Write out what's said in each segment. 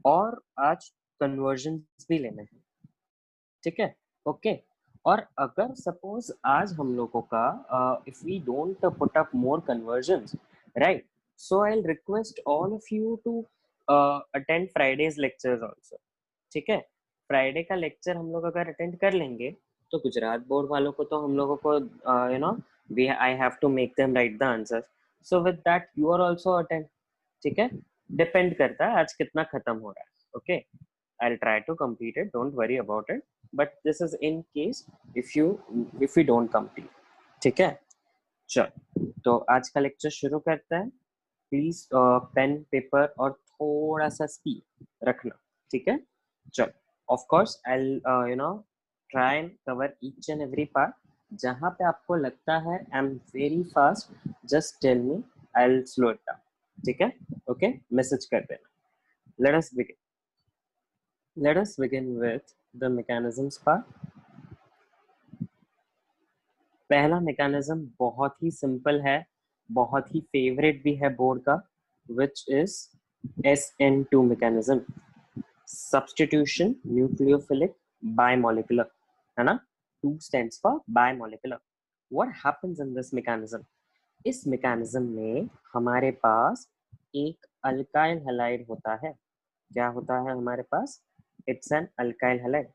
और आज कन्वर्जन भी लेने हैं, ठीक है, ओके। और अगर सपोज आज हम लोगों का if we don't put up more convergence, right, so I request all of you to attend Friday's lectures also, ठीक है। फ्राइडे का लेक्चर हम लोग अगर अटेंड कर लेंगे तो गुजरात बोर्ड वालों को तो हम लोगों को you know we I have to make them write the answer, so with that you are also attend, ठीक है। डिपेंड करता है आज कितना खत्म हो रहा है, okay. I'll try to complete it, don't worry about it, but this is in case if you don't complete, ठीक है। चल तो आज का लेक्चर शुरू करते हैं। प्लीज पेन पेपर और थोड़ा सा स्पीड रखना, ठीक है। चल, of course I you know try and cover each and every part. जहां पे आपको लगता है I am very fast, just tell me, I will slow it down, ठीक है, ओके, मैसेज कर देना। Let us begin. Let us begin with the mechanisms part. पहला मैकेनिज्म बहुत ही सिंपल है, बहुत ही फेवरेट भी है बोर्ड का, which is SN2 mechanism, substitution nucleophilic bimolecular, है ना। 2 stands for bimolecular. What happens in this mechanism? इस मैकेनिज्म में हमारे पास एक अल्काइल हैलाइड होता है। क्या होता है हमारे पास? It's an alkyl halide,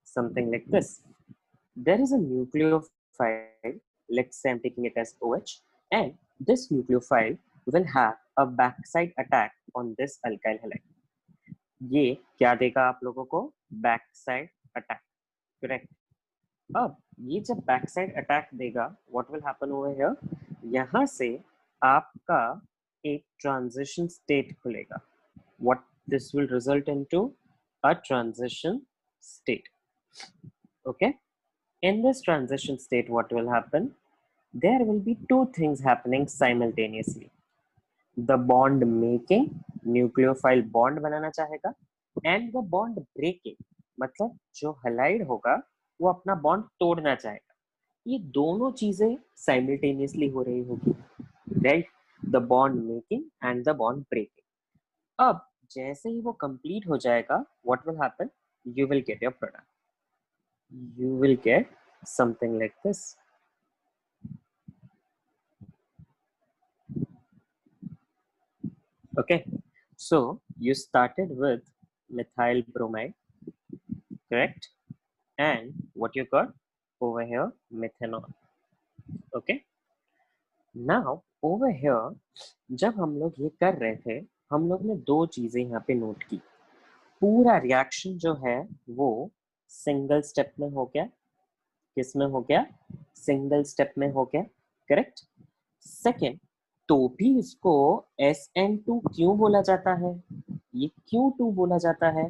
something like this. There is a nucleophile, let's say I'm taking it as OH, and this nucleophile will have a backside attack on this alkyl halide. ये क्या देगा आप लोगों को? Backside attack, correct. अब ये जब backside attack देगा, what will happen over here? यहाँ से आपका एक ट्रांजिशन स्टेट खुलेगा। What this will result into? A transition state, okay. In this transition state, what will happen? There will be two things happening simultaneously. The bond making, nucleophile bond बनाना चाहेगा, and the bond breaking, मतलब जो halide होगा वो अपना bond तोड़ना चाहेगा। ये दोनों चीजें simultaneously हो रही होगी, right? The bond making and the bond breaking. अब जैसे ही वो complete हो जाएगा, what will happen? You will get your product. You will get something like this. Okay, so you started with methyl bromide, correct? And what you got over here? Methanol. Okay, now over here जब हम लोग ये कर रहे थे, हम लोग ने दो चीजें यहाँ पे नोट की। पूरा रिएक्शन जो है वो सिंगल स्टेप में हो गया। किस में हो गया? सिंगल स्टेप में हो गया, करेक्ट। सेकेंड, तो भी इसको SN2 क्यों बोला जाता है? ये क्यों 2 बोला जाता है?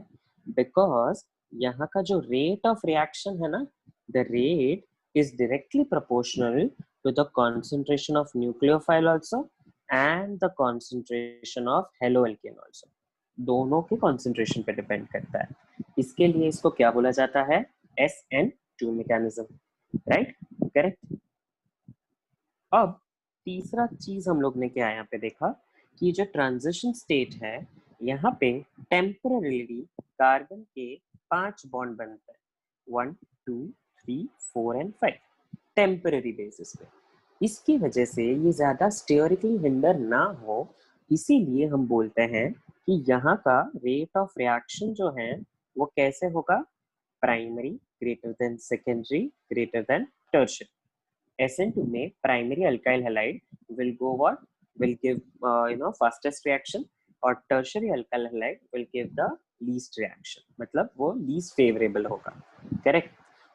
बिकॉज यहाँ का जो रेट ऑफ रिएक्शन है ना, the rate is directly proportional to the concentration of nucleophile also and the concentration of haloalkane also. दोनों के कॉन्सेंट्रेशन पे डिपेंड करता है। इसके लिए इसको क्या बोला जाता है? SN2 mechanism, right, correct. अब तीसरा चीज हम लोग ने क्या यहाँ पे देखा कि जो ट्रांजिशन स्टेट है यहाँ पे टेम्पररीली कार्बन के 5 बॉन्ड बनते हैं, 1 2 3 4 एंड 5, टेम्पररी बेसिस पे। इसकी वजह से ये ज्यादा स्टेरिकली हिंडर ना हो, इसीलिए हम बोलते हैं कि यहाँ का रेट ऑफ रिएक्शन जो है वो कैसे होगा? Primary greater than secondary greater then tertiary. SN2 में primary alkyl halide will go what? Will give fastest reaction, और tertiary alkyl halide will give the least reaction, मतलब वो least favorable होगा, correct।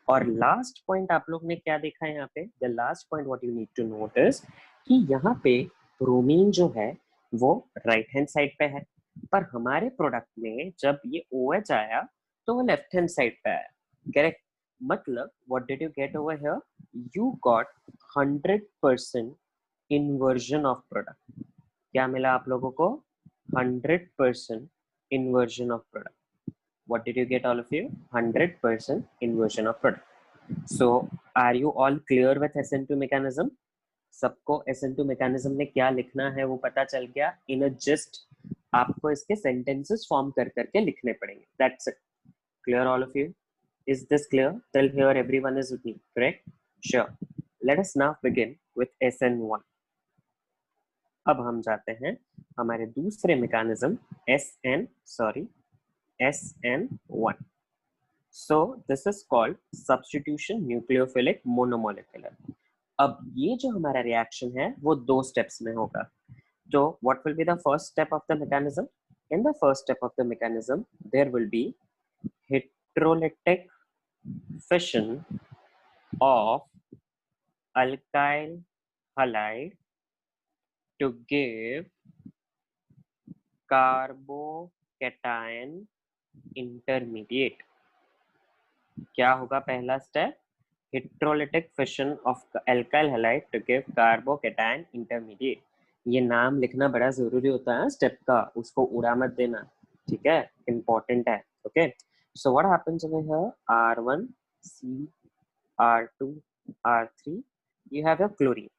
और last point आप लोग ने क्या देखा है यहाँ पे? The last point what you need to note is कि यहाँ पे bromine जो है वो right hand side पे है, पर हमारे प्रोडक्ट में जब ये OH आया तो वो लेफ्ट हैंड साइड पे आया, करेक्ट। मतलब what did you get over here? You got 100% inversion of product. क्या मिला आप लोगों को? 100% inversion of product. What did you get all of you? 100% inversion of product. So are you all clear with SN2 mechanism? सबको SN2 mechanism में क्या लिखना है वो पता चल गया in a gist, आपको इसके सेंटेंसेस फॉर्म कर करके लिखने पड़ेंगे. That's it. Clear all of you? Is this clear? Till here everyone is with me, correct? Sure. Let us now begin with SN1. अब हम जाते हैं हमारे दूसरे mechanism SN1. So this is called substitution nucleophilic monomolecular. अब ये जो हमारा रिएक्शन है वो 2 स्टेप्स में होगा. तो what will be the first step of the mechanism? In the first step of the mechanism, there will be heterolytic fission of alkyl halide to give carbocation intermediate. क्या होगा पहला step? heterolytic fission of alkyl halide to give carbocation intermediate. ये नाम लिखना बड़ा जरूरी होता है स्टेप का, उसको उड़ा मत देना, ठीक है? इंपॉर्टेंट है. Okay, so what happens over here? R1 C R2 R3, you have your chlorine.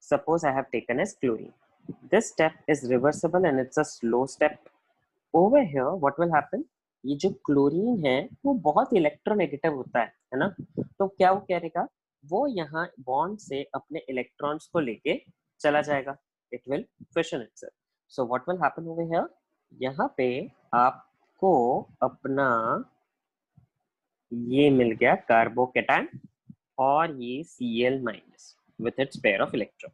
Suppose I have taken as chlorine. This step is reversible and it's a slow step. Over here what will happen? ये जो chlorine है वो बहुत electronegative होता है ना? तो क्या वो करेगा? वो यहाँ बॉन्ड से अपने इलेक्ट्रॉन्स को लेके चला जाएगा. It will fission itself. So what will happen over here? यहाँ पे आपको अपना ये मिल गया कार्बोकेटायन और ये Cl minus with its pair of electron.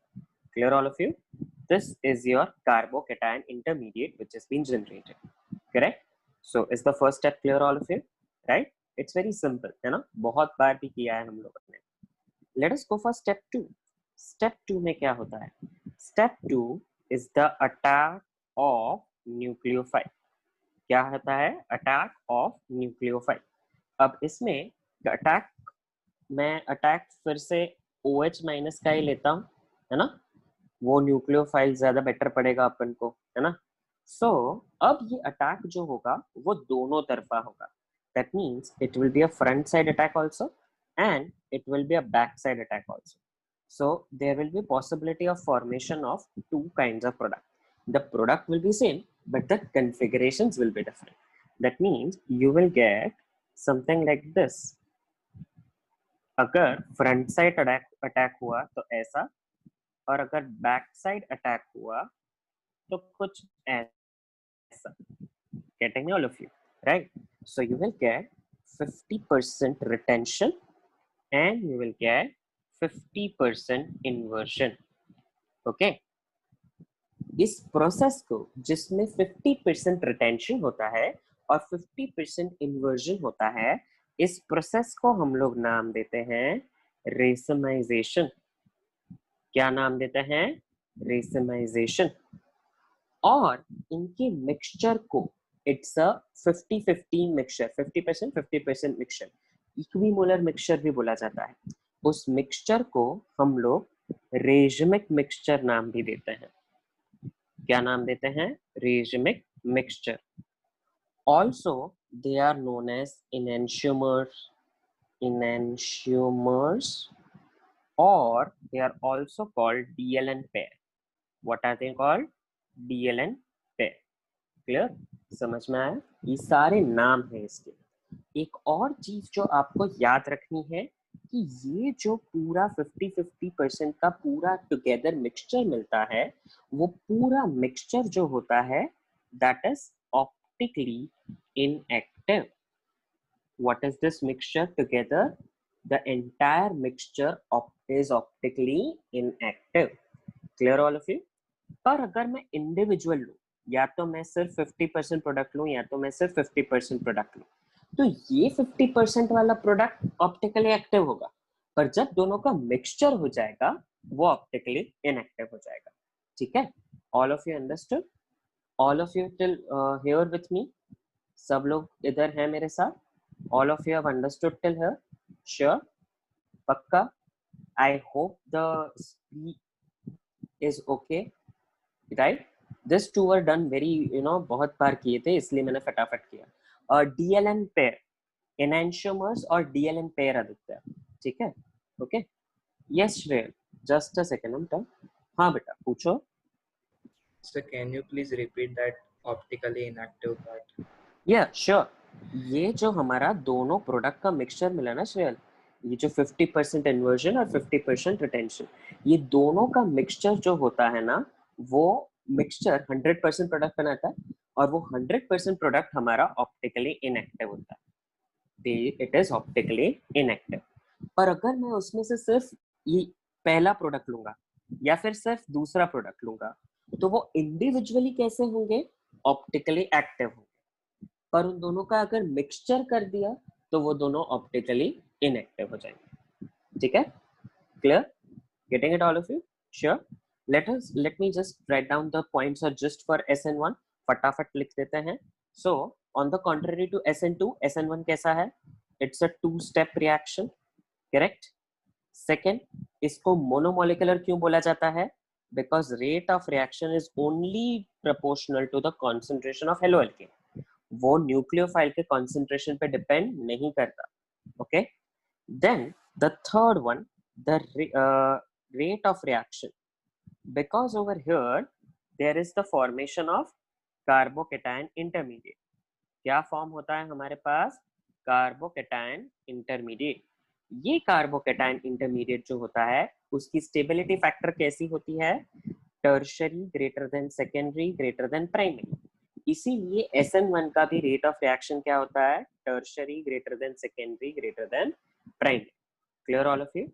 Clear all of you? This is your carbocation intermediate which has been generated. Correct? So is the first step clear all of you? Right? It's very simple, है ना? बहुत बार भी किया है हम लोगों ने. Let us go for step 2. Step 2 में क्या होता है? Step 2 is the attack of nucleophile. क्या होता है? Attack of nucleophile. अब इसमें अटैक, मैं अटैक फिर से OH माइनस का ही लेता हूँ, है ना? वो न्यूक्लियोफाइल ज्यादा बेटर पड़ेगा अपन को, है ना? सो अब ये अटैक जो होगा वो दोनों तरफा होगा. That means it will be a front side attack also and it will be a back side attack also. So there will be possibility of formation of 2 kinds of product. The product will be same but the configurations will be different. That means you will get something like this. अगर front side attack हुआ तो ऐसा, और अगर back side attack हुआ तो कुछ ऐसा. Getting all of you, right? So you will get 50% retention and you will get 50% inversion. Okay? इस प्रोसेस को जिसमें 50% रिटेंशन होता है और 50% इन्वर्जन होता है, इस प्रोसेस को हम लोग नाम देते हैं रेसमाइजेशन. क्या नाम देते हैं? रेसमाइजेशन. और इनके मिक्सचर को it's a 50-50 mixture, 50% mixture, equimolar mixture भी बोला जाता है. उस मिक्सचर को हम लोग रेजमिक मिक्सचर नाम भी देते हैं. क्या नाम देते हैं? Racemic mixture. Also they are known as enantiomers, or they are also called DLN pair. What are they called? DLN pair. Clear? समझ में आया? ये सारे नाम हैं इसके. एक और चीज जो आपको याद रखनी है कि ये जो पूरा 50-50% का पूरा टुगेदर मिक्सचर मिलता है, वो पूरा मिक्सचर जो होता है that is optically inactive. What is this mixture together? The entire mixture is optically inactive. Clear all of you? पर अगर मैं इंडिविजुअल लूं, या तो मैं सिर्फ 50% प्रोडक्ट लूं या तो मैं सिर्फ 50% प्रोडक्ट लूं, तो ये 50% वाला प्रोडक्ट ऑप्टिकली एक्टिव होगा, पर जब दोनों का मिक्सचर हो जाएगा वो ऑप्टिकली इनएक्टिव हो जाएगा. ठीक है? All of you understood? All of you till here with me? सब लोग इधर हैं मेरे साथ? All of you have understood till here? Sure? Pakka? I hope the speed is okay, right? This two were done very, बहुत बार किए थे इसलिए मैंने फटाफट किया. DLN pair, enantiomers और DLN pair आदित्य. ठीक है? Okay? Yes, Shreya. Just a second, I'm done. हाँ बेटा पूछो. Sir, can you please repeat that optically inactive part. या श्योर, ये जो हमारा दोनों प्रोडक्ट का मिक्सचर मिला ना श्रेयल, ये जो 50% इन्वर्जन और 50% रिटेंशन, ये दोनों का मिक्सचर जो होता है ना, वो मिक्सचर 100% प्रोडक्ट बनाता है और वो 100% प्रोडक्ट हमारा ऑप्टिकली इनएक्टिव होता है। It is optically inactive. पर अगर मैं उसमें से सिर्फ ये पहला प्रोडक्ट लूंगा या फिर सिर्फ दूसरा प्रोडक्ट लूंगा, तो वो इंडिविजुअली कैसे होंगे? ऑप्टिकली एक्टिव होंगे। पर उन दोनों का अगर मिक्सचर कर दिया तो वो दोनों ऑप्टिकली इनएक्टिव हो जाएंगे। ठीक है? Clear? Getting it all of you? Sure? Let me just write down the points और जस्ट फॉर SN1 फटाफट लिख देते हैं। So on the contrary to SN2, SN1 कैसा है? It's a two step reaction, correct? Second, इसको मोनोमोलिकुलर क्यों बोला जाता है? Because rate of reaction is only proportional to the concentration of haloalkane, वो न्यूक्लियोफाइल के कॉन्सेंट्रेशन पे डिपेंड नहीं करता। Okay, then the third one, the rate of reaction, because over here there is the formation of carbocation intermediate. क्या form होता है हमारे पास? Carbocation intermediate. ये कार्बोकेटायन इंटरमीडिएट जो होता है उसकी स्टेबिलिटी फैक्टर कैसी होती है? Tertiary greater than secondary greater than primary. इसीलिए SN1 का भी रेट ऑफ रिएक्शन क्या होता है? Tertiary greater than secondary greater than primary. Clear all of you?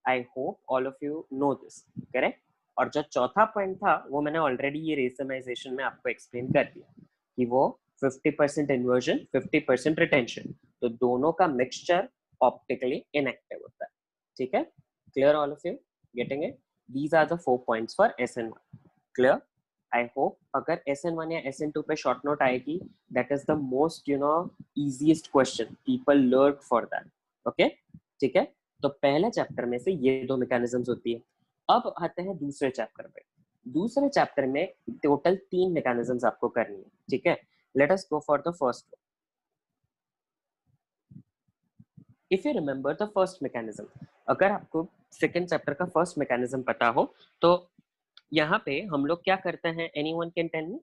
I hope all of you know this, correct? और जो चौथा पॉइंट था वो मैंने ऑलरेडी ये रेसमाइजेशन में आपको एक्सप्लेन कर दिया कि वो 50% इन्वर्जन 50% रिटेंशन, तो दोनों का मिक्सचर ऑप्टिकली इनएक्टिव होता है। ठीक है? Clear all of you? Getting it? These are the 4 points for SN1। Clear? I hope अगर SN1 या SN2 पे शॉर्ट नोट आएगी, that is the most easiest question people learn for that. Okay, ठीक है? तो पहले चैप्टर में से ये दो मैकेनिज्म्स होती है। अब आते हैं दूसरे चैप्टर पे। दूसरे चैप्टर में टोटल 3 मैकेनिज्म्स आपको करनी है। ठीक है? Late us go for the first one. If you remember the first mechanism, अगर आपको सेकेंड चैप्टर का फर्स्ट मैकेनिज्म पता हो, तो यहाँ पे हम लोग क्या करते हैं? Anyone can tell me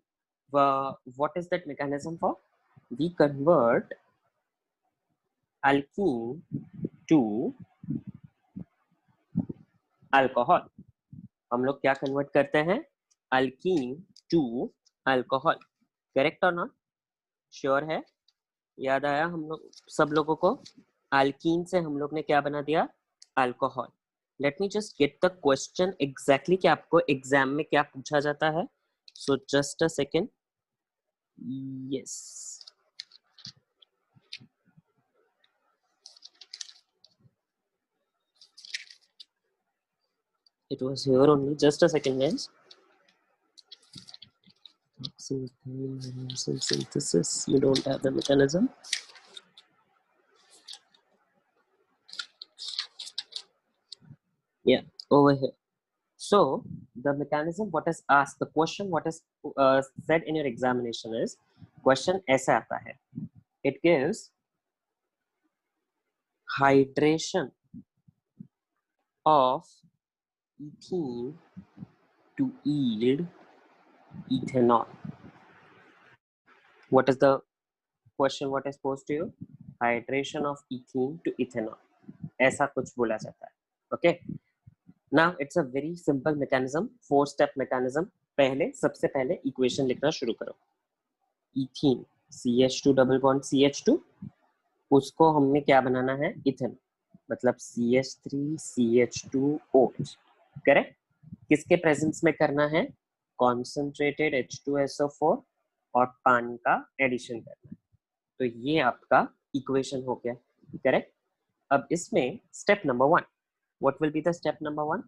what is that mechanism for? We convert alkene to alcohol. हम लोग क्या कन्वर्ट करते हैं? Alkene to alcohol. करेक्ट और नॉट? श्योर है? याद आया हम लोग सब लोगों को? अल्कीन से हम लोग ने क्या बना दिया? Alcohol. Late me just get the question exactly कि आपको एग्जाम में क्या पूछा जाता है। So just a second. Yes, it was here only. Just a second, guys. Synthesis, you don't have the mechanism. Yeah, over here. So the mechanism what is asked, the question what is said in your examination is, question ऐसा आता है, it gives hydration of ethene to yield ethanol. What is the question what is posed to you? Hydration of ethene to ethanol, ऐसा कुछ बोला जाता है। Okay, now it's a very simple mechanism, 4-step mechanism। सबसे पहले equation लिखना शुरू करो। Ethene CH2 double bond CH2, उसको हमें क्या बनाना है? इथेनॉल, मतलब CH3CH2OH। करेक्ट? किसके प्रेजेंस में करना है? कॉन्सेंट्रेटेड H2SO4 और पानी का एडिशन करना है। तो ये आपका इक्वेशन हो गया। करेक्ट? अब इसमें step number 1, what will be the step number 1?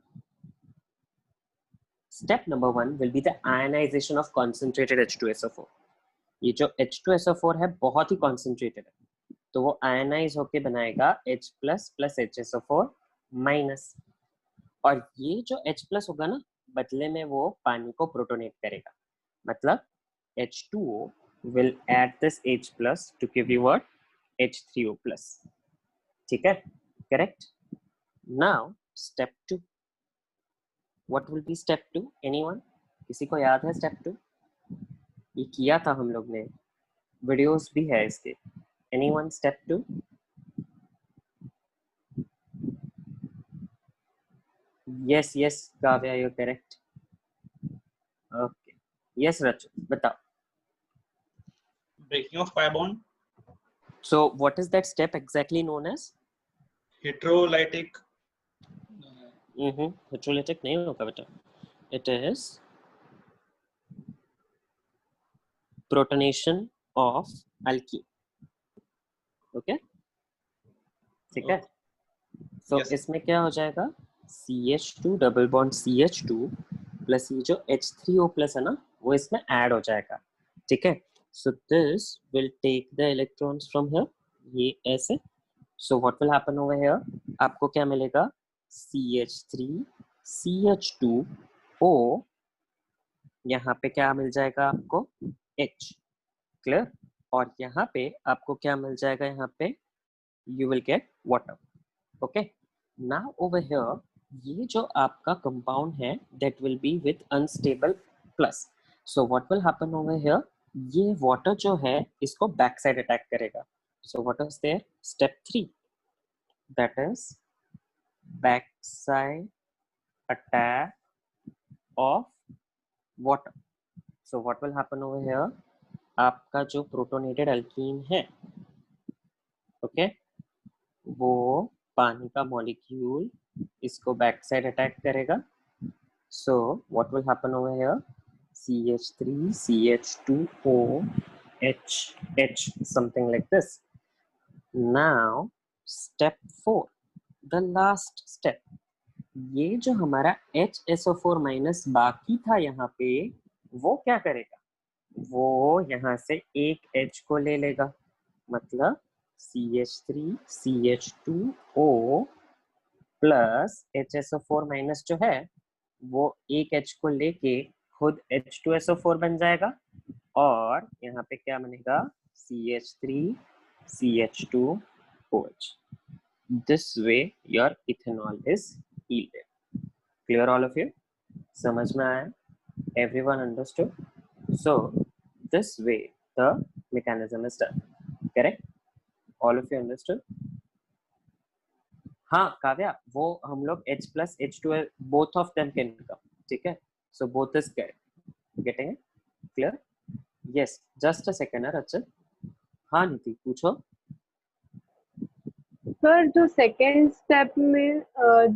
Step number 1 will be the ionization of concentrated H2SO4। ये जो H2SO4 है बहुत ही कॉन्सेंट्रेटेड है, तो वो आयनाइज होके बनाएगा H plus plus HSO4 minus, और ये जो H प्लस होगा ना, बदले में वो पानी को प्रोटोनेट करेगा, मतलब H2O will add this H plus to give you what? H3O plus। ठीक है? Correct? Now step 2, what will be step 2? Anyone? किसी को याद है step 2? ये किया था हम लोग ने, वीडियोस भी है इसके। Anyone step 2? Yes yes Kavya, you correct. Okay, yes Rachu बताओ। Breaking of pi bond, So what is that step exactly known as? heterolytic. Heterolytic नहीं होगा बेटा, it is protonation of alkene. Okay, ठीक है। सो Yes. इसमें क्या हो जाएगा, CH2 double bond CH2 plus ये जो H3O प्लस है ना, वो इसमें ऐड हो जाएगा, ठीक है। So this will take the electrons from here, ये ऐसे। So what will happen over here, आपको क्या मिलेगा, CH3 CH2O, यहाँ पे क्या मिल जाएगा आपको, H, क्लियर। और यहाँ पे आपको क्या मिल जाएगा, यहाँ पे you will get water, okay। now over here ये जो आपका कंपाउंड है that will be with unstable plus, so what will happen over here, ये वाटर जो है इसको बैक साइड अटैक करेगा। so what is there, step 3, that is back side attack of water। so what will happen over here, आपका जो protonated alkyne है, okay, वो पानी का मॉलिक्यूल इसको बैक साइड अटैक करेगा। सो what will happen over here, CH3 CH2O H something like this। now step 4, the last step, ये जो हमारा HSO4 माइनस बाकी था यहाँ पे, वो क्या करेगा, वो यहाँ से एक H को ले लेगा, मतलब CH3 CH2O plus HSO4 minus जो है वो एक H को लेके खुद H2SO4 बन जाएगा, और यहाँ पे क्या बनेगा, CH3 CH2OH। this way your ethanol is yielded। clear all of you, समझ में आया, everyone understood? so this way the mechanism is done, correct? all of you understood? हाँ काव्या, वो हम लोग H plus H2 both of them can come, ठीक है। so both is getting it clear? yes, just a second रचल। हाँ नीति पूछो। सर जो सेकेंड स्टेप में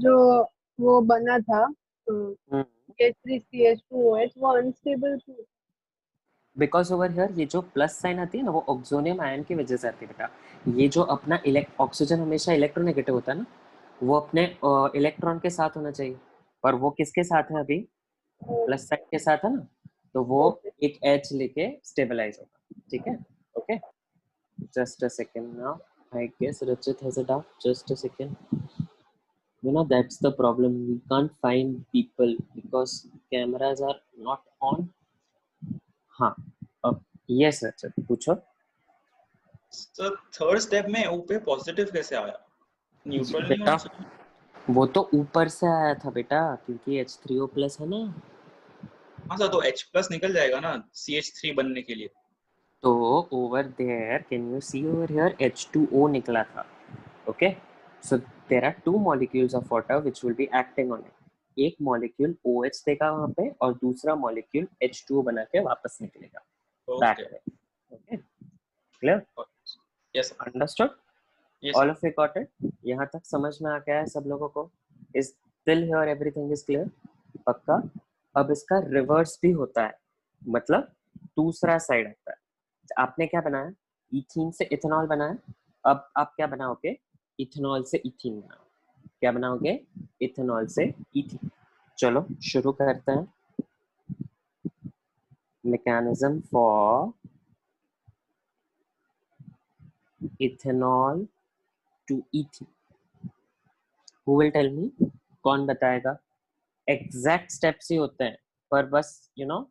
जो वो बना था H3CH2OH वो अनस्टेबल क्यों? बिकॉज ओवर हियर ये जो प्लस साइन आती है ना, वो ऑक्सोनियम आयन की वजह से आती है बेटा। ये जो अपना ऑक्सीजन हमेशा इलेक्ट्रोनेगेटिव होता है ना, वो अपने इलेक्ट्रॉन के साथ होना चाहिए, पर वो किसके साथ है अभी, प्लस साइन के साथ है ना, तो वो एक H लेके स्टेबलाइज होगा, ठीक है। Okay, just a second now, I guess Rachit has a doubt, just a second। you know that's the problem, we can't find people because cameras are not on। हाँ, अब यस Rachit पूछो। Sir third step में O पे positive कैसे आया, neutral नहीं बेटा होना चाहिए? वो तो ऊपर से आया था बेटा, क्योंकि H3O प्लस है ना, हाँ सर, तो H प्लस निकल जाएगा ना CH3 बनने के लिए। तो over there can you see over here H2O निकला था, okay. So there are two molecules of water which will be acting on it. एक मॉलिक्यूल OH देगा वहां पे और दूसरा मॉलिक्यूल H2O बना के वापस निकलेगा बैक ओके, में, okay clear, yes understood, yes all of you got it, यहाँ तक समझ में आ गया है सब लोगों को? Is till here everything is clear, पक्का? अब इसका रिवर्स भी होता है, मतलब दूसरा साइड आता है। आपने क्या बनाया, इथीन से इथेनॉल बनाया, अब आप क्या बनाओगे, इथेनॉल से इथीन बनाओ। क्या बनाओगे, इथेनॉल से इथीन। चलो शुरू करते हैं, mechanism for ethanol to ethene. Who will tell me, कौन बताएगा? एग्जैक्ट स्टेप्स ही होते हैं, पर बस यू नो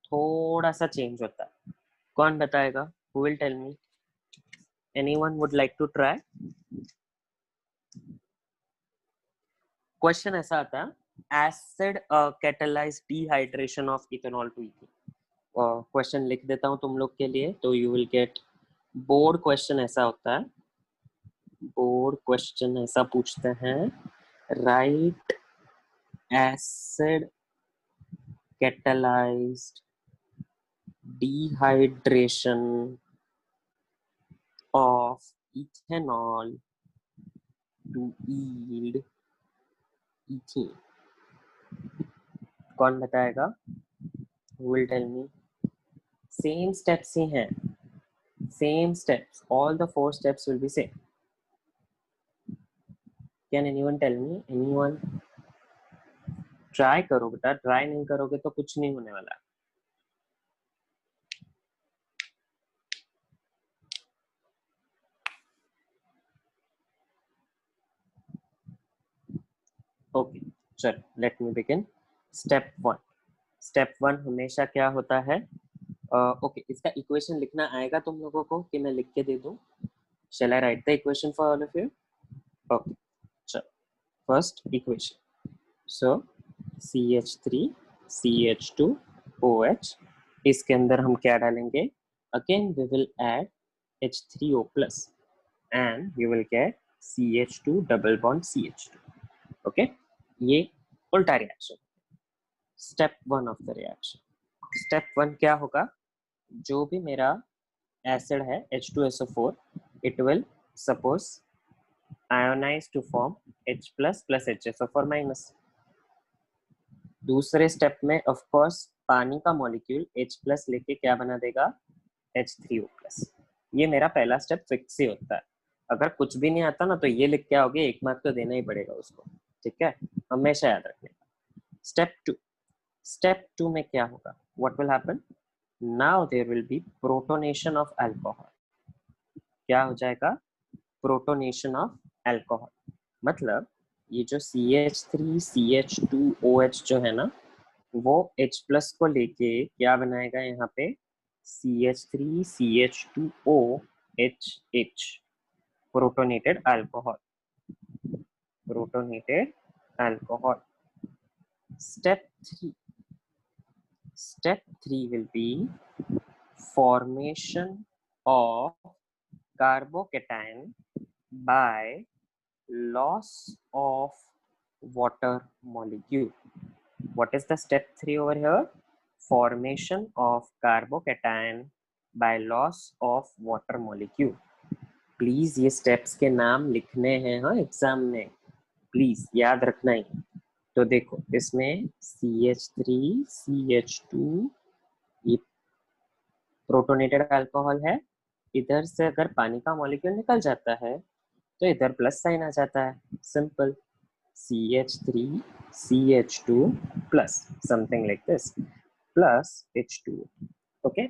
थोड़ा सा चेंज होता है। कौन बताएगा, who will tell me, anyone would like to try? Question ऐसा आता है, acid catalyse dehydration of ethanol to ethene. Question लिख देता हूँ तुम लोग के लिए, तो you will get board question. ऐसा होता है, बोर्ड क्वेश्चन ऐसा पूछते हैं, right acid catalyzed dehydration of ethanol to yield ethene। कौन बताएगा? Who will tell me? Same steps ही हैं, same steps, all the 4 steps will be same. Can anyone tell me? Anyone? Try करो बेटा, try नहीं करोगे तो कुछ नहीं होने वाला। ओके चल, let me begin. Step 1, step 1 हमेशा क्या होता है? ओके, इसका इक्वेशन लिखना आएगा तुम लोगों को कि मैं लिख के दे दूं? Shall I write the equation for all of you? Okay, so first equation. So CH3 CH2 OH, इसके अंदर हम क्या डालेंगे? Again we will add H3O plus and you will get CH2 double bond CH2. Okay, ये उल्टा reaction. Step 1 of the reaction. Step 1 क्या होगा? जो भी मेरा एसिड है H2SO4, it will suppose ionize to form H plus plus HSO4 minus। दूसरे step में ऑफ कोर्स पानी का मॉलिक्यूल H प्लस लेके क्या बना देगा? H3O plus. ये मेरा पहला स्टेप फिक्स ही होता है। अगर कुछ भी नहीं आता ना तो ये लिख के आओगे, 1 मार्क तो देना ही पड़ेगा उसको, ठीक है? हमेशा याद रखने का। स्टेप 2, स्टेप 2 में क्या होगा? What will happen? Now there will be protonation of alcohol. क्या हो जाएगा? Protonation of alcohol. मतलब ये जो CH3 CH2OH जो है ना, वो H प्लस को लेके क्या बनाएगा यहाँ पे? CH3 CH2OHH, protonated alcohol, protonated alcohol. Step 3, step 3 will be formation of carbocation by loss of water molecule. What is the step 3 over here? Formation of carbocation by loss of water molecule. Please ये steps के नाम लिखने हैं हाँ exam में, please याद रखना ही। तो देखो इसमें CH3 CH2 ये प्रोटोनेटेड अल्कोहल है। इधर से अगर पानी का मॉलिक्यूल निकल जाता है तो इधर प्लस साइन आ जाता है, simple. CH3 CH2 plus something like this plus H2। Okay,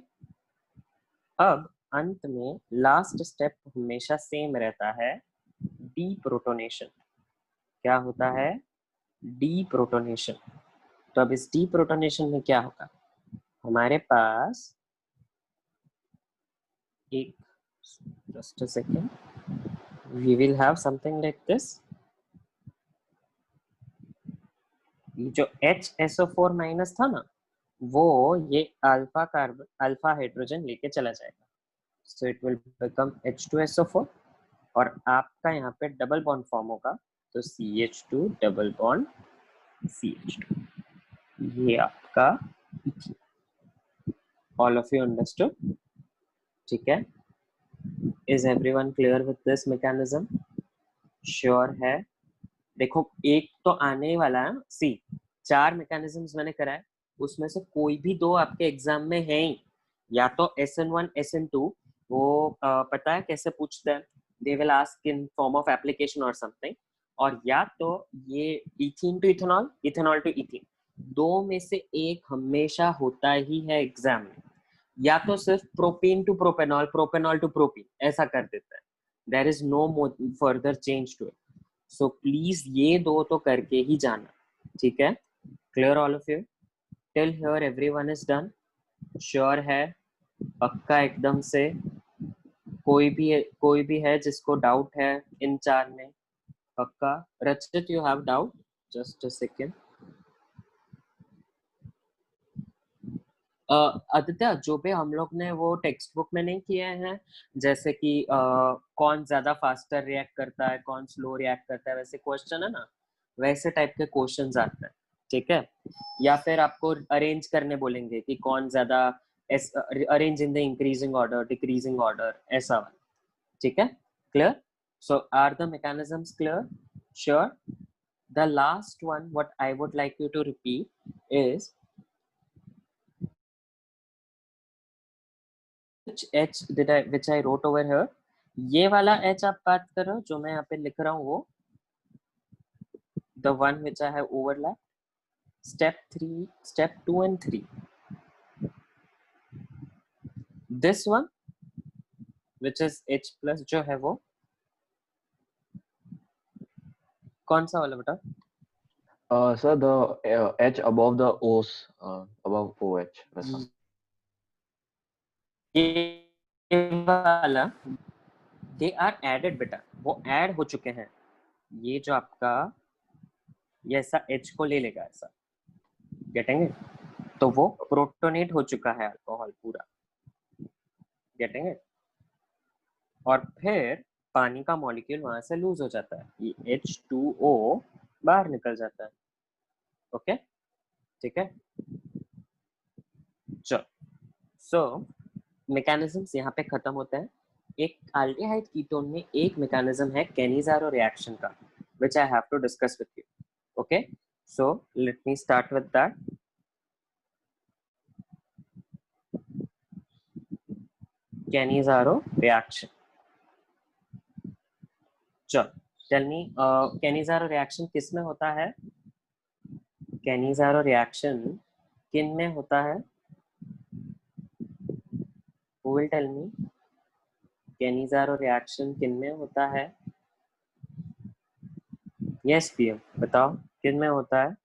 अब अंत में लास्ट स्टेप हमेशा सेम रहता है, डीप्रोटोनेशन। क्या होता है? डीप्रोटोनेशन। तो अब इस डीप्रोटोनेशन में क्या होगा? हमारे पास एक, just a second, we will have something like this. जो HSO4 माइनस था ना, वो ये अल्फा कार्बन अल्फा हाइड्रोजन लेके चला जाएगा, so it will become H2SO4 और आपका यहाँ पे डबल बॉन्ड फॉर्म होगा, तो CH2 डबल बॉन्ड CH2। ये आपका ऑल ऑफ यू अंडरस्टूड? ठीक है, is everyone clear with this mechanism? Sure है? देखो एक तो आने ही वाला है। सी 4 मैकेनिज्म्स मैंने कराए, उसमें से कोई भी 2 आपके एग्जाम में है ही। या तो SN1 SN2, वो पता है कैसे पूछते हैं, they will ask in form of application और समथिंग, और या तो ये ethene to ethanol, ethanol to ethene, 2 में से एक हमेशा होता ही है एग्जाम में। या तो सिर्फ propane to propanol, propanol to propene, ऐसा कर देता है। There is no further change to it. So please ये 2 तो करके ही जाना, ठीक है? Clear all of you? Till here everyone is done? Sure है? पक्का एकदम से? कोई भी है जिसको डाउट है इन 4 में? पक्का? रचित, you have doubt? Just a second. Aditya, जो भी हम लोग ने वो टेक्स्ट बुक में नहीं किए हैं, जैसे कि कौन ज्यादा फास्टर रिएक्ट करता है, कौन स्लो रिएक्ट करता है, वैसे क्वेश्चन है ना, वैसे टाइप के क्वेश्चंस आते हैं, ठीक है। या फिर आपको अरेंज करने बोलेंगे कि कौन ज्यादा arrange in the increasing order, decreasing order, ऐसा वाला, ठीक है। Clear? So are the mechanisms clear? Sure? The last one what I would like you to repeat is H did I which I wrote over here. ये वाला H आप बात कर रहे हो जो मैं यहाँ पे लिख रहा हूँ, वो the one which I have overlapped, step 3, step 2 and 3. This one which is H plus जो है वो कौन सा वाला बेटा? Sir, the H above the O's, above OH. वैसा. ये वाला they are added बेटा, वो add हो चुके हैं। ये जो आपका ये ऐसा H को ले लेगा ऐसा, गेटिंग इट? तो वो प्रोटोनेट हो चुका है अल्कोहल पूरा, गेटिंग इट? और फिर पानी का मॉलिक्यूल वहां से लूज हो जाता है, ये H2O बाहर निकल जाता है, ओके, ठीक है। चलो, सो मैकेनिज्म्स यहाँ पे खत्म होते हैं। एक एल्डिहाइड कीटोन में एक मैकेनिज्म है कैनिज़ारो रिएक्शन का, which I have to discuss with you, okay. So let me start with that. Cannizzaro reaction, चलो टेल मी, कैनिज़ारो रिएक्शन किस में होता है? कैनिज़ारो रिएक्शन किन में होता है? Who will tell me? Cannizzaro reaction किन में होता है? यस पीएम, बताओ किन में होता है?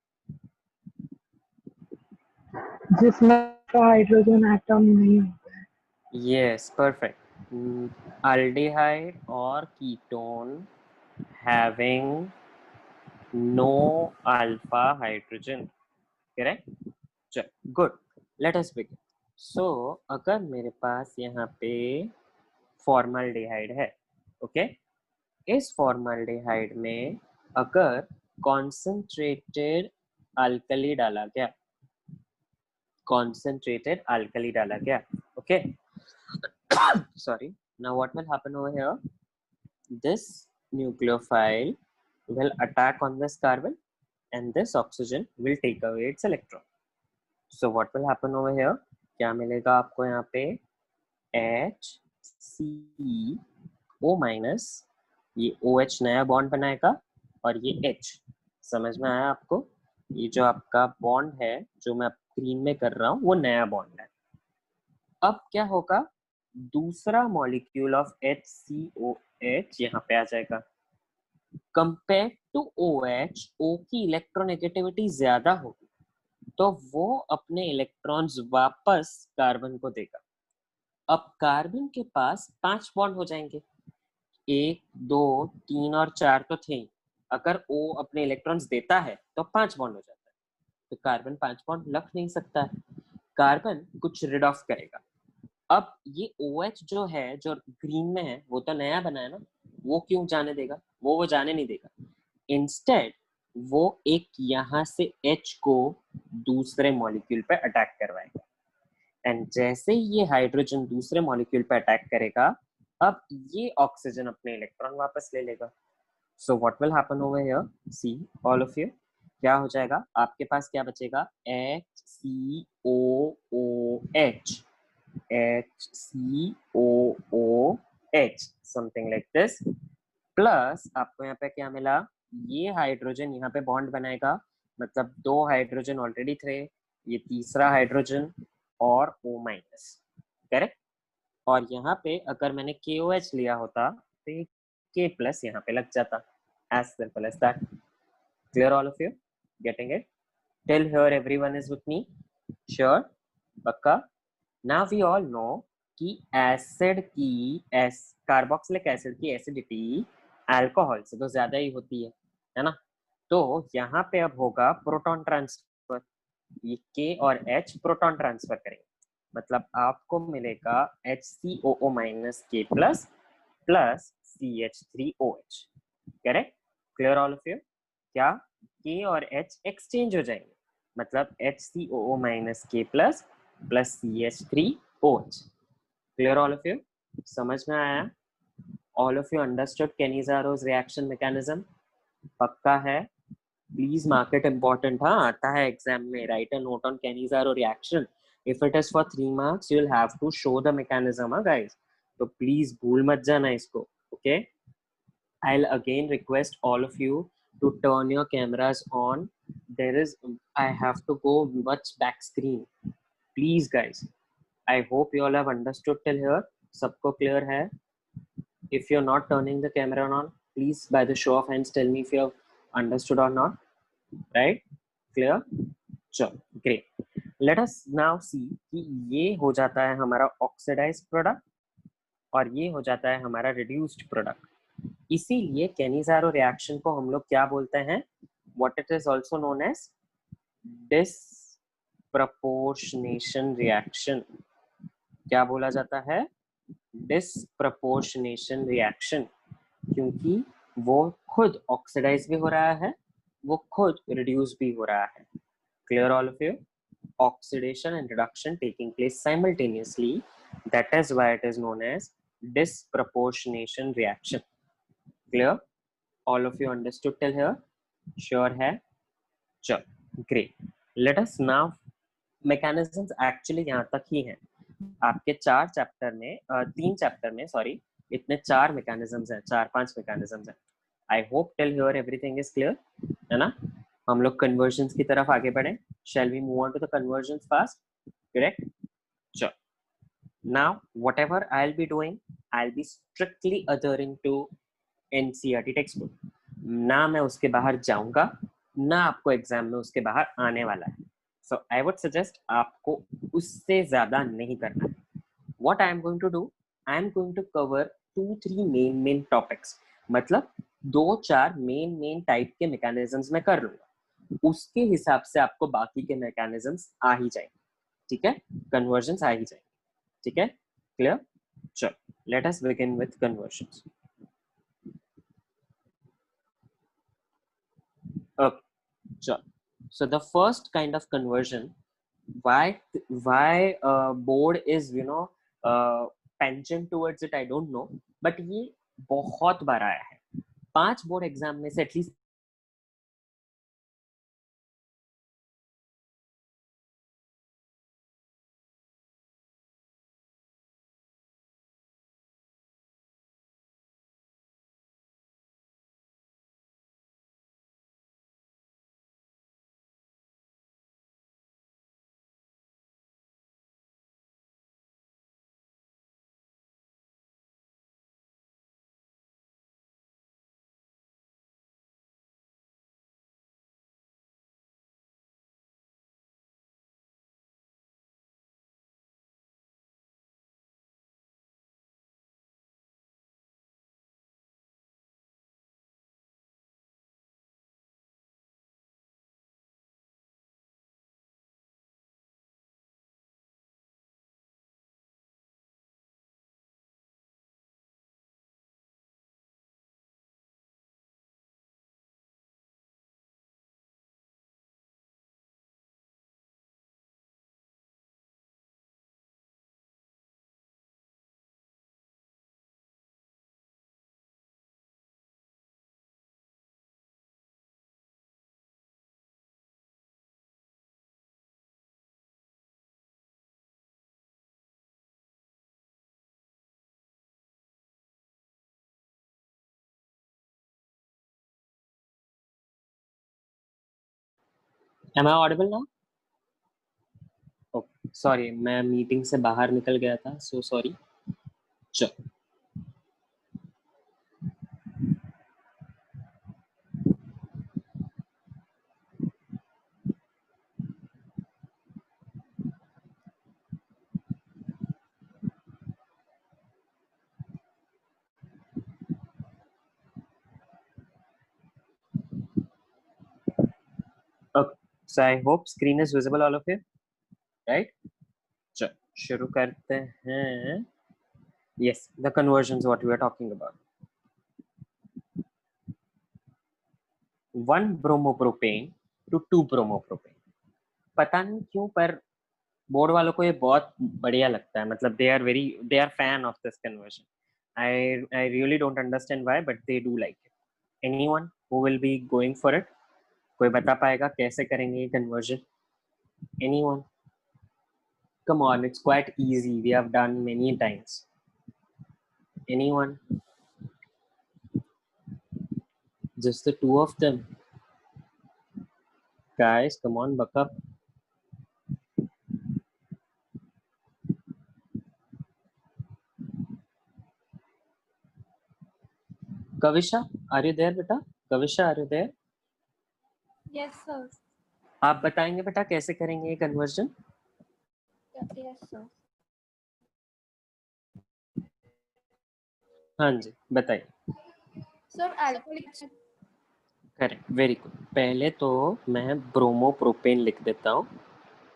जिसमें हाइड्रोजन एटम नहीं होता है। Yes, perfect. aldehyde or ketone having no alpha hydrogen, correct? चलो, गुड, लेट अस बिगिन। सो अगर मेरे पास यहाँ पे फॉर्मल्डिहाइड है, ओके, इस फॉर्मल्डिहाइड में अगर कॉन्सेंट्रेटेड अल्कली डाला गया, कॉन्सेंट्रेटेड अल्कली डाला गया, okay, sorry, now what will happen over here? This nucleophile will attack on this carbon and this oxygen will take away its electron. So what will happen over here? क्या मिलेगा आपको यहाँ पे? HCO minus, ये OH नया bond बनाएगा और ये H, समझ में आया आपको? ये जो आपका बॉन्ड है जो मैं स्क्रीन में कर रहा हूँ वो नया बॉन्ड है। अब क्या होगा? दूसरा मॉलिक्यूल ऑफ HCOH यहाँ पे आ जाएगा। कंपेयर टू OH, O की इलेक्ट्रोनेगेटिविटी ज्यादा होगी, तो वो अपने इलेक्ट्रॉन्स वापस कार्बन को देगा। अब कार्बन के पास 5 बॉन्ड हो जाएंगे, 1, 2, 3 और 4 तो थे। अगर O अपने इलेक्ट्रॉन्स देता है तो 5 बॉन्ड हो जाता है, तो कार्बन 5 बॉन्ड रख नहीं सकता है, कार्बन कुछ रिड ऑफ करेगा। अब ये OH जो है, जो ग्रीन में है, वो तो नया बना है ना, वो क्यों जाने देगा? वो जाने नहीं देगा। इंस्टेड वो एक यहाँ से H को दूसरे मॉलिक्यूल पे अटैक करवाएगा, एंड जैसे ही ये हाइड्रोजन दूसरे मॉलिक्यूल पे अटैक करेगा, अब ये ऑक्सीजन अपने इलेक्ट्रॉन वापस ले लेगा। So what will happen over here? See all of you, क्या हो जाएगा? आपके पास क्या बचेगा? HCOOH, HCOOH, something like this, plus आपको यहाँ पे क्या मिला? ये हाइड्रोजन यहाँ पे बॉन्ड बनाएगा, मतलब 2 हाइड्रोजन ऑलरेडी थे, ये तीसरा हाइड्रोजन और O माइनस, करेक्ट? और यहाँ पे अगर मैंने KOH लिया होता तो ये K प्लस यहाँ पे लग जाता, as simple as that. Clear all of you? Getting it? Till here everyone is with me? Sure? पक्का? Now we all know कि एसिड की कार्बोक्सिलिक एसिड की एसिडिटी अल्कोहल से तो ज्यादा ही होती है ना? तो यहाँ पे अब होगा प्रोटॉन ट्रांसफर, ये K और H प्रोटॉन ट्रांसफर करेंगे, मतलब आपको मिलेगा HCOO minus K plus plus CH3OH। Correct? Clear all of you? क्या K और H एक्सचेंज हो जाएंगे, मतलब HCOO minus K plus plus CH3OH। Clear all of you? समझ में आया? All of you understood Cannizzaro's reaction mechanism? पक्का है? Please mark it important. हाँ, आता है एग्जाम में, right a note on Cannizzaro reaction. If it is for 3 marks, you'll have to show the mechanism, guys. तो प्लीज भूल मत जाना इसको, okay? I'll again request all of you to turn your cameras on. I have to go much back screen. Please, guys. I hope you all have understood till here. सबको clear है? If you're not turning the camera on, please by the show of hands tell me if you have understood or not. Right? Clear? चलो, great. Let us now see कि ये हो जाता है हमारा oxidised product और ये हो जाता है हमारा रिड्यूस्ड प्रोडक्ट। इसीलिए कैनिज़ारो रिएक्शन को हम लोग क्या बोलते हैं? What it is also known as disproportionation reaction. क्या बोला जाता है? डिसप्रपोर्शनेशन रिएक्शन, क्योंकि वो खुद ऑक्सीडाइज भी हो रहा है, वो खुद रिड्यूस भी हो रहा है। Clear all of you? Oxidation and reduction taking place simultaneously, that is why it is known as disproportionation reaction. Clear? All of you understood till here? Sure है? चलो, great. Let us now, mechanisms actually यहाँ तक ही हैं। आपके 3 chapter में sorry, इतने 4 mechanisms हैं, 4-5 mechanisms हैं। I hope till here everything is clear, है ना? हम लोग conversions की तरफ आगे बढ़ें। Shall we move on to the conversions fast? Correct? Sure. Now, whatever I'll be doing, I'll be strictly adhering to NCERT textbook. ना मैं उसके बाहर जाऊंगा, ना आपको एग्जाम में उसके बाहर आने वाला है। So I would suggest आपको उससे ज्यादा नहीं करना है। What I am going to do? I am going to cover 2-3 main topics. मतलब 2-4 मेन टाइप के मैकेनिज्म्स मैं कर लूंगा, उसके हिसाब से आपको बाकी के मैकेनिज्म्स आ ही जाएंगे। ठीक है? कन्वर्जन्स आ ही जाएंगे। ठीक है? क्लियर? चलो, let us begin with convergence. Okay, चलो। So the first kind of conversion, why board is tangent towards it, I don't know, but ये बहुत बार आया है। 5 बोर्ड एग्जाम में से at least am I audible now? Okay, sorry, मैं meeting से बाहर निकल गया था, so sorry. चलो, okay. So I hope screen is visible, all of you, right? Sure. शुरू करते हैं. Yes, the conversions what we are talking about. 1 bromopropane to 2 bromopropane. पता नहीं क्यों पर बोर्ड वालों को ये बहुत बढ़िया लगता है. मतलब they are fan of this conversion. I really don't understand why, but they do like it. Anyone who will be going for it? कोई बता पाएगा कैसे करेंगे ये conversion? Anyone? Come on, it's quite easy. We have done many times. Anyone? Just the two of them. Guys, come on, buck up. Kavisha, are you there बेटा? Kavisha, are you there? Yes, sir. आप बताएंगे बेटा कैसे करेंगे ये conversion? Yes, sir. हाँ जी, बताइए. Sir, alcoholic. Correct, very good. पहले तो मैं ब्रोमोप्रोपेन लिख देता हूँ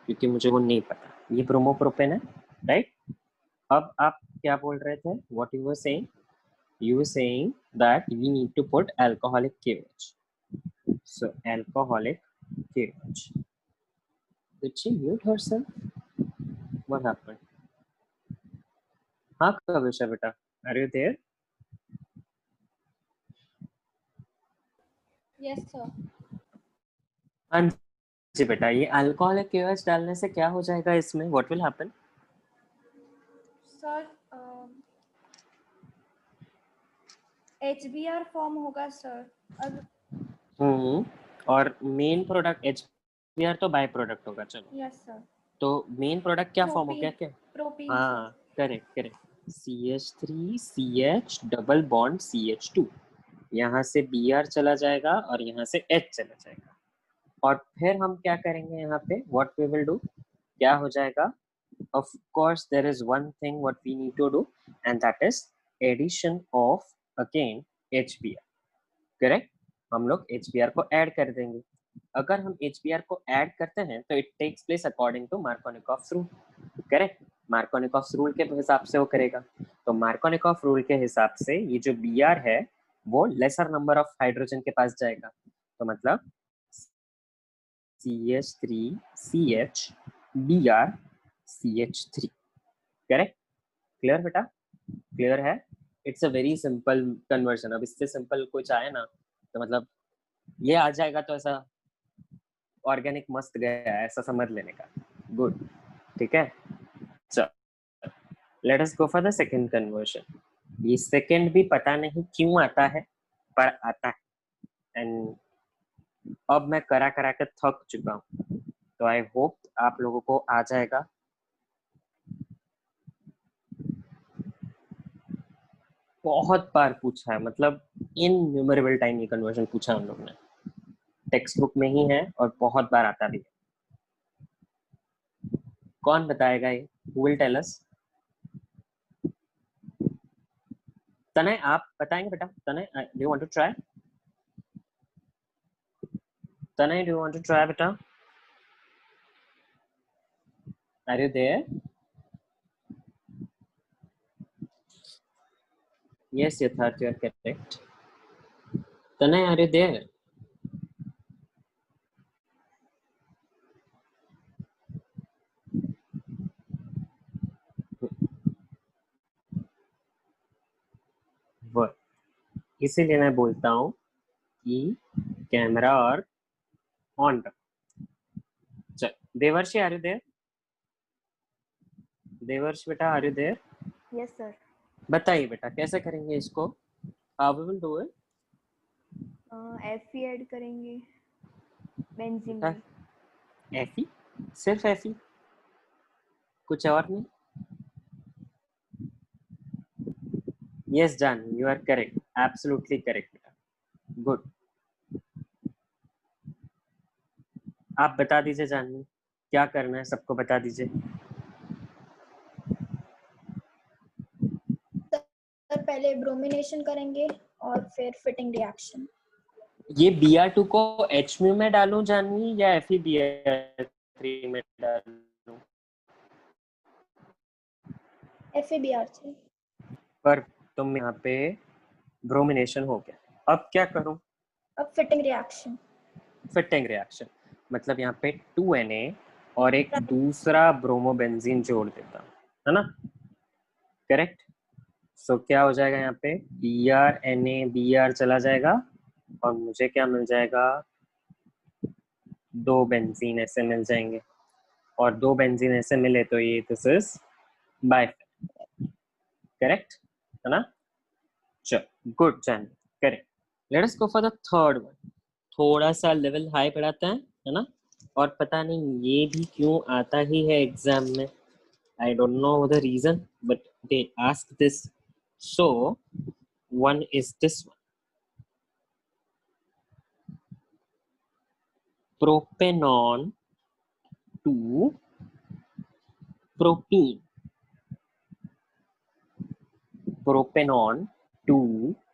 क्योंकि मुझे वो नहीं पता. ये ब्रोमोप्रोपेन है, राइट? अब आप क्या बोल रहे थे? What you were saying? You were saying that we need to put alcoholic KOH. So alcoholic KOH. Did she mute herself? What happened? हाँ कविशा बेटा, are you there? Yes, sir. हाँ जी बेटा, ये alcoholic KOH डालने से क्या हो जाएगा इसमें? What will happen? Sir, HBr form होगा सर. और मेन प्रोडक्ट HBr तो बाय प्रोडक्ट होगा. चलो. Yes sir. तो मेन प्रोडक्ट क्या फॉर्म हो गया? क्या? प्रोपीन. हाँ, correct. CH3CH double bond CH2. यहाँ से Br चला जाएगा और यहाँ से H चला जाएगा. और फिर हम क्या करेंगे यहाँ पे? What we will do? क्या हो जाएगा? Of course, there is one thing what we need to do, and that is addition of again HBr. Correct? हम लोग HBr को ऐड कर देंगे. अगर हम HBr को ऐड करते हैं तो it takes place according to Markovnikov's rule. Correct? Markovnikov's rule के हिसाब से वो करेगा. तो Markovnikov rule के हिसाब से ये जो Br है वो lesser number of हाइड्रोजन के पास जाएगा. तो मतलब CH3CH Br CH3. Correct? Clear बेटा? क्लियर है? It's a very simple conversion. अब इससे सिंपल कुछ आए ना तो मतलब ये आ जाएगा तो ऐसा ऑर्गेनिक मस्त गया ऐसा समझ लेने का. गुड, ठीक है. चलो, let us go for the second conversion. ये सेकंड भी पता नहीं क्यों आता है पर आता है. एंड अब मैं करा के थक चुका हूँ, तो आई होप आप लोगों को आ जाएगा. बहुत बार पूछा है, मतलब इनन्यूमरेबल टाइम ये कन्वर्जन पूछा हम लोग ने. टेक्स्ट बुक में ही है और बहुत बार आता भी है. कौन बताएगा ये? Who will tell us? तनय आप बताएंगे बेटा? तनय, do you want to try? Tanay, do you want to try बेटा? Are you there? Yes, Yatharth, you are correct. Tanay, are you there? इसीलिए मैं बोलता हूँ कि कैमरा और ऑन रख. चल, देवर्षि, आर यू देयर? देवर्षि बेटा, are you there? Yes sir. बताइए बेटा कैसे करेंगे इसको? How we will do it? Fe add करेंगे बेंजीन हाँ. में. Fe? सिर्फ Fe? कुछ और नहीं? Yes, Jan, you are correct. Absolutely correct बेटा. Good. आप बता दीजिए जानवी, क्या करना है सबको बता दीजिए. सर पहले ब्रोमिनेशन करेंगे और फिर फिटिंग रिएक्शन. ये Br2 को HMu में डालूं जानवी या FeBr3 में डालूं? FeBr चाहिए। पर तुम यहाँ पे ब्रोमिनेशन हो गया, अब क्या करूं? अब फिटिंग रिएक्शन। फिटिंग रिएक्शन मतलब यहाँ पे 2Na और एक दूसरा ब्रोमोबेंजीन जोड़ देता हूं, है ना? करेक्ट। सो क्या हो जाएगा यहाँ पे? Br चला जाएगा और मुझे क्या मिल जाएगा? 2 बेंजीन ऐसे मिल जाएंगे, और 2 बेंजीन ऐसे मिले तो ये दिस इज बाइफेन। करेक्ट है ना? चलो गुड जान, correct. Late us go for the third one. थोड़ा सा लेवल हाई बढ़ाते हैं, है ना? और पता नहीं ये भी क्यों आता ही है एग्जाम में, I don't know the reason, but they ask this. So one is this one. Propenon to propene. Propenon to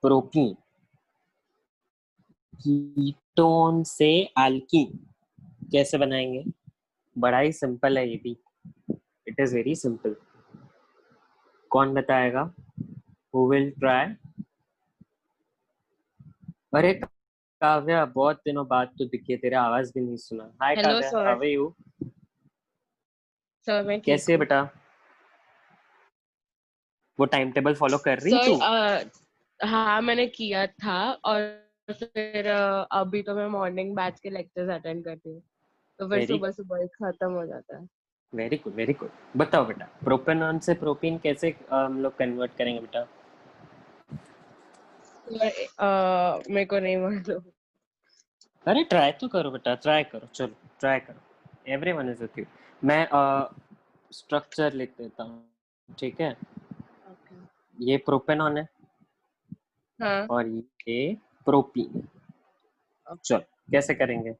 propene. Ketone से एल्कीन कैसे बनाएंगे? बड़ा ही सिंपल है ये भी, इट इज वेरी सिंपल। कौन बताएगा? Who will try? अरे काव्या, बहुत दिनों बाद तो दिखी है, तेरा आवाज भी नहीं सुना। Hi hello Kavya, sir. How are you? Sir मैं ठीक कैसे है हूँ। बेटा? वो टाइम टेबल फॉलो कर रही सर तू? हाँ मैंने किया था, और फिर अभी तो मैं मॉर्निंग बैच के लेक्चर्स अटेंड करती हूँ, तो फिर वेरी सुबह सुबह ही खत्म हो जाता है। Very good very good. बताओ बेटा, प्रोपेनॉन से प्रोपीन कैसे हम लोग कन्वर्ट करेंगे बेटा? मेरे को नहीं मालूम। अरे ट्राई तो करो बेटा, ट्राई करो, चलो ट्राई करो। Everyone is with you. मैं स्ट्रक्चर लिख देता हूँ, ठीक है? ये प्रोपेनॉन है हाँ और ये प्रोपीन। चलो कैसे करेंगे?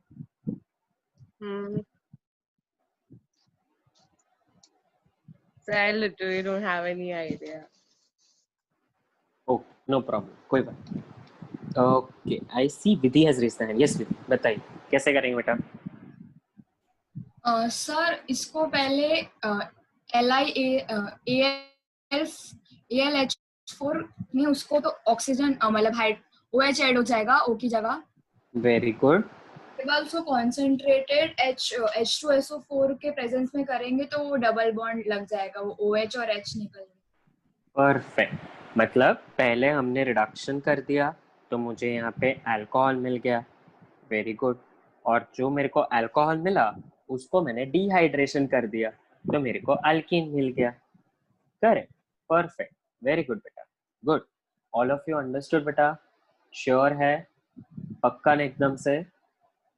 Sir I literally don't have any idea. Okay no problem, कोई बात नहीं। Okay I see Vidhi has raised the hand. Yes Vidhi, बताइए कैसे करेंगे बेटा? सर इसको पहले AlH4 में उसको तो ऑक्सीजन मतलब OH ऐड हो जाएगा O की जगह। Very good. उसके बाद उसको कॉन्सेंट्रेटेड H2SO4 के प्रेजेंस में करेंगे तो वो डबल बॉन्ड लग जाएगा, वो OH और H निकलेंगे। परफेक्ट। मतलब पहले हमने रिडक्शन कर दिया तो मुझे यहाँ पे अल्कोहल मिल गया। Very good. और जो मेरे को अल्कोहल मिला उसको मैंने डिहाइड्रेशन कर दिया तो मेरे को अल्कीन मिल गया। करेक्ट, परफेक्ट, वेरी गुड बेटा, good. All of you understood बेटा? श्योर है? पक्का ना एकदम से?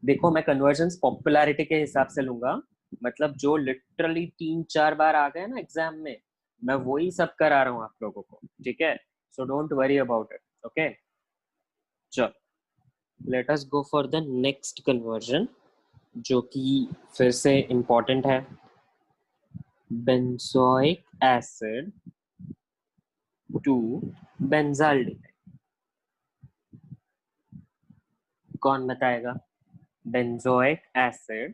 देखो मैं कन्वर्जन्स पॉपुलैरिटी के हिसाब से लूंगा, मतलब जो लिटरली 3-4 बार आ गए ना एग्जाम में, मैं वही सब करा रहा हूँ आप लोगों को, ठीक है? So don't worry about it, okay? चलो let us go for the next conversion, जो कि फिर से इम्पोर्टेंट है। Benzoic acid to benzaldehyde. कौन बताएगा? Benzoic acid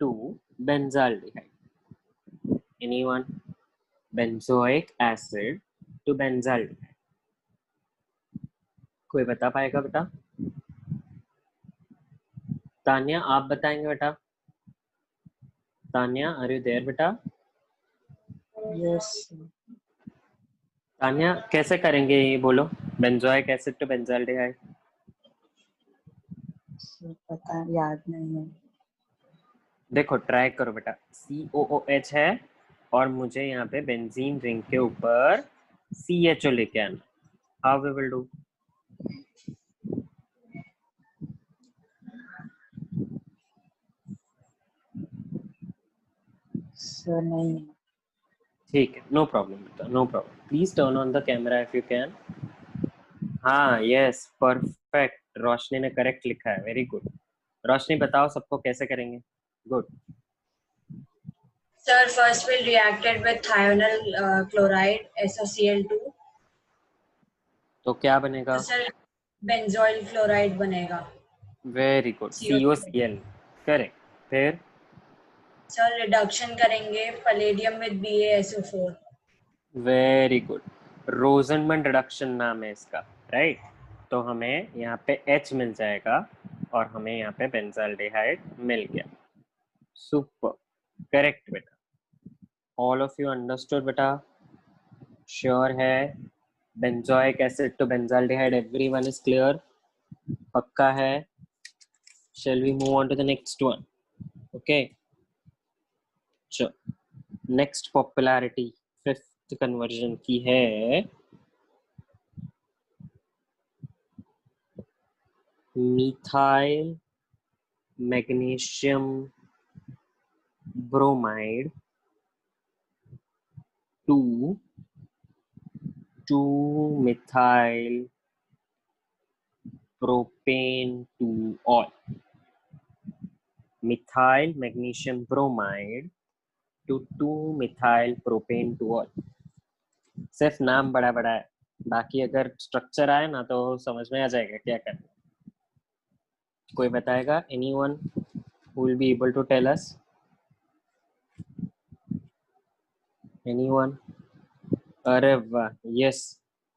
to benzaldehyde. Anyone? Benzoic acid to benzaldehyde, कोई बता पाएगा बेटा? तान्या आप बताएंगे बेटा? तान्या आर यू देयर बेटा? यस तान्या कैसे करेंगे ये बोलो? Benzoic acid to benzaldehyde. Sir, पता याद नहीं है। देखो ट्राई करो बेटा। COOH है और मुझे यहाँ पे बेंजीन रिंग के ऊपर CHO लेके आना। How we will do? Sir नहीं। ठीक है, नो प्रॉब्लम बेटा, no problem. Please turn on the camera if you can. हाँ यस परफेक्ट, रोशनी ने करेक्ट लिखा है, वेरी गुड। रोशनी बताओ सबको कैसे करेंगे? Good. Sir, first we'll reacted with thionyl chloride SOCl2. तो क्या बनेगा? तो सर बेंजोइल क्लोराइड बनेगा। Very good, COCl, correct. फिर सर रिडक्शन करेंगे palladium with BaSO4। Very good, रोजनमंड reduction नाम है इसका, राइट? तो हमें यहाँ पे H मिल जाएगा और हमें यहाँ पे बेंजाल्डिहाइड मिल गया। सुपर, करेक्ट बेटा। ऑल ऑफ यू अंडरस्टूड बेटा? श्योर है? Benzoic acid to benzaldehyde, everyone is clear? पक्का है? Shall we move on to the next one? Okay. Sure. Next popularity, fifth conversion की है methyl magnesium bromide to 2-methyl propane to all. Methyl magnesium bromide to 2-methyl propane to all. सिर्फ नाम बड़ा बड़ा है, बाकी अगर स्ट्रक्चर आए ना तो समझ में आ जाएगा क्या करना। कोई बताएगा? Anyone who will be able to tell us? Anyone? अरे वाह, यस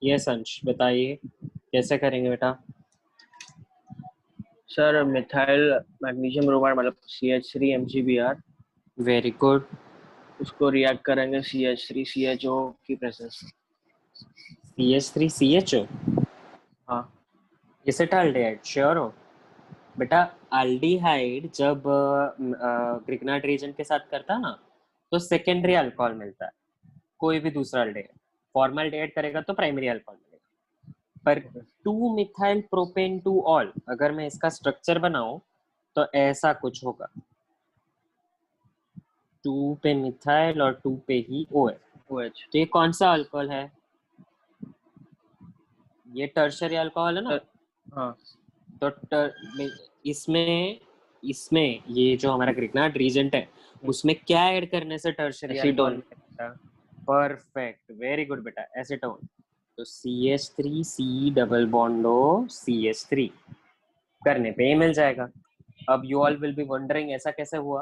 यस अंश, बताइए कैसे करेंगे बेटा? सर मिथाइल मैग्नीशियम ब्रोमाइड मतलब CH3 MgBr, वेरी गुड। उसको रिएक्ट करेंगे CH3 CHO की प्रेजेंस में। CH3 CHO? हाँ। एसिटाल्डिहाइड, श्योर हो बेटा? एल्डिहाइड जब ग्रिग्नार्ड रीजन के साथ करता है ना तो सेकेंडरी अल्कोहल मिलता है, कोई भी दूसरा अल्डिहाइड। फॉर्मल्डिहाइड करेगा तो प्राइमरी अल्कोहल मिलेगा। पर 2-methyl propane to all, अगर मैं इसका स्ट्रक्चर बनाऊं तो ऐसा कुछ होगा, 2 पे मिथाइल और 2 पे ही OH। तो ये कौन सा अल्कोहल है? ये टर्शरी अल्कोहल है ना? हाँ। तो इसमें ये जो हमारा ग्रिग्नार्ड रीजेंट है उसमें क्या ऐड करने से टर्शरी अल्कोहल मिलेगा? परफेक्ट, वेरी गुड बेटा, एसीटोन। तो CH3 C double bond O CH3 करने पे ही मिल जाएगा। अब you all will be wondering ऐसा कैसे हुआ,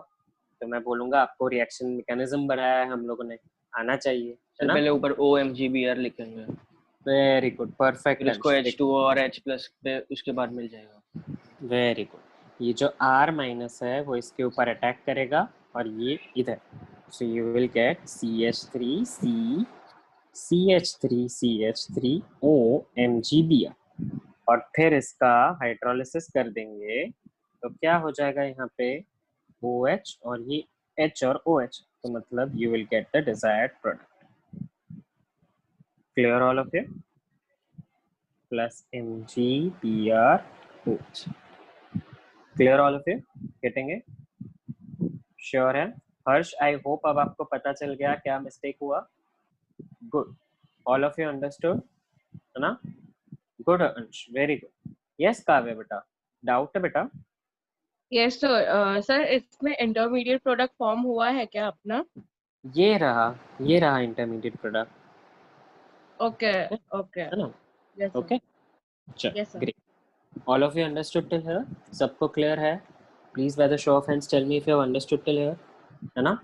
तो मैं बोलूंगा आपको रिएक्शन मैकेनिज्म बनाया है हम लोगों ने, आना चाहिए है ना? पहले ऊपर OMgBr लिखेंगे। Very good, perfect. इसको H2O और H+ पे उसके बाद मिल जाएगा। Very good. ये जो R माइनस है वो इसके ऊपर अटैक करेगा और ये इधर, so you will gate CH3 CH3 OMgBr और फिर इसका हाइड्रोलिसिस कर देंगे तो क्या हो जाएगा यहाँ पे? OH और ये H और OH, तो मतलब you will get the desired product. Clear all of you? Plus MgBr OH. Clear all of you? Getting it? Sure है? हर्ष, I hope अब आपको पता चल गया क्या मिस्टेक हुआ? Good. All of you understood? है ना? Good अंश, very good. Yes काव्य बेटा, डाउट है बेटा? Yes sir. सर इसमें इंटरमीडिएट प्रोडक्ट फॉर्म हुआ है क्या अपना? ये रहा इंटरमीडिएट प्रोडक्ट। ओके ओके है ना? Yes okay, yes sir. Great. All of you understood till here? सबको क्लियर है? Please by the show of hands tell me if you have understood till here, है ना?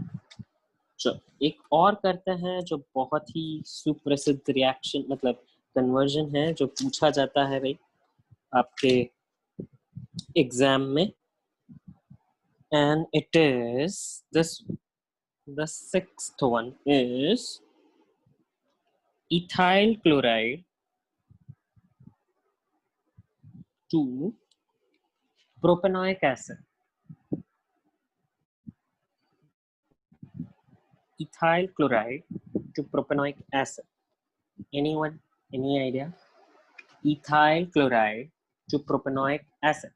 चलो एक और करते हैं जो बहुत ही सुप्रसिद्ध रिएक्शन मतलब कन्वर्जन है जो पूछा जाता है भाई आपके एग्जाम में, and it is this. The sixth one is ethyl chloride to propanoic acid. Ethyl chloride to propanoic acid. Anyone? Any idea? Ethyl chloride to propanoic acid.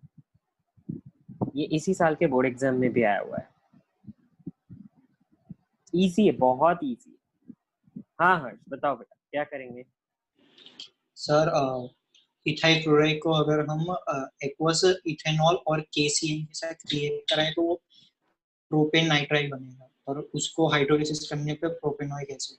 ये इसी साल के बोर्ड एग्जाम में भी आया हुआ है। इजी है, बहुत इजी है। हाँ हर्ष बताओ बेटा क्या करेंगे? सर इथाइल क्लोराइड को अगर हम एक्वस इथेनॉल और KCN के साथ रिएक्ट कराएं तो वो प्रोपेन नाइट्राइल बनेगा और उसको हाइड्रोलिसिस करने पे propanoic acid.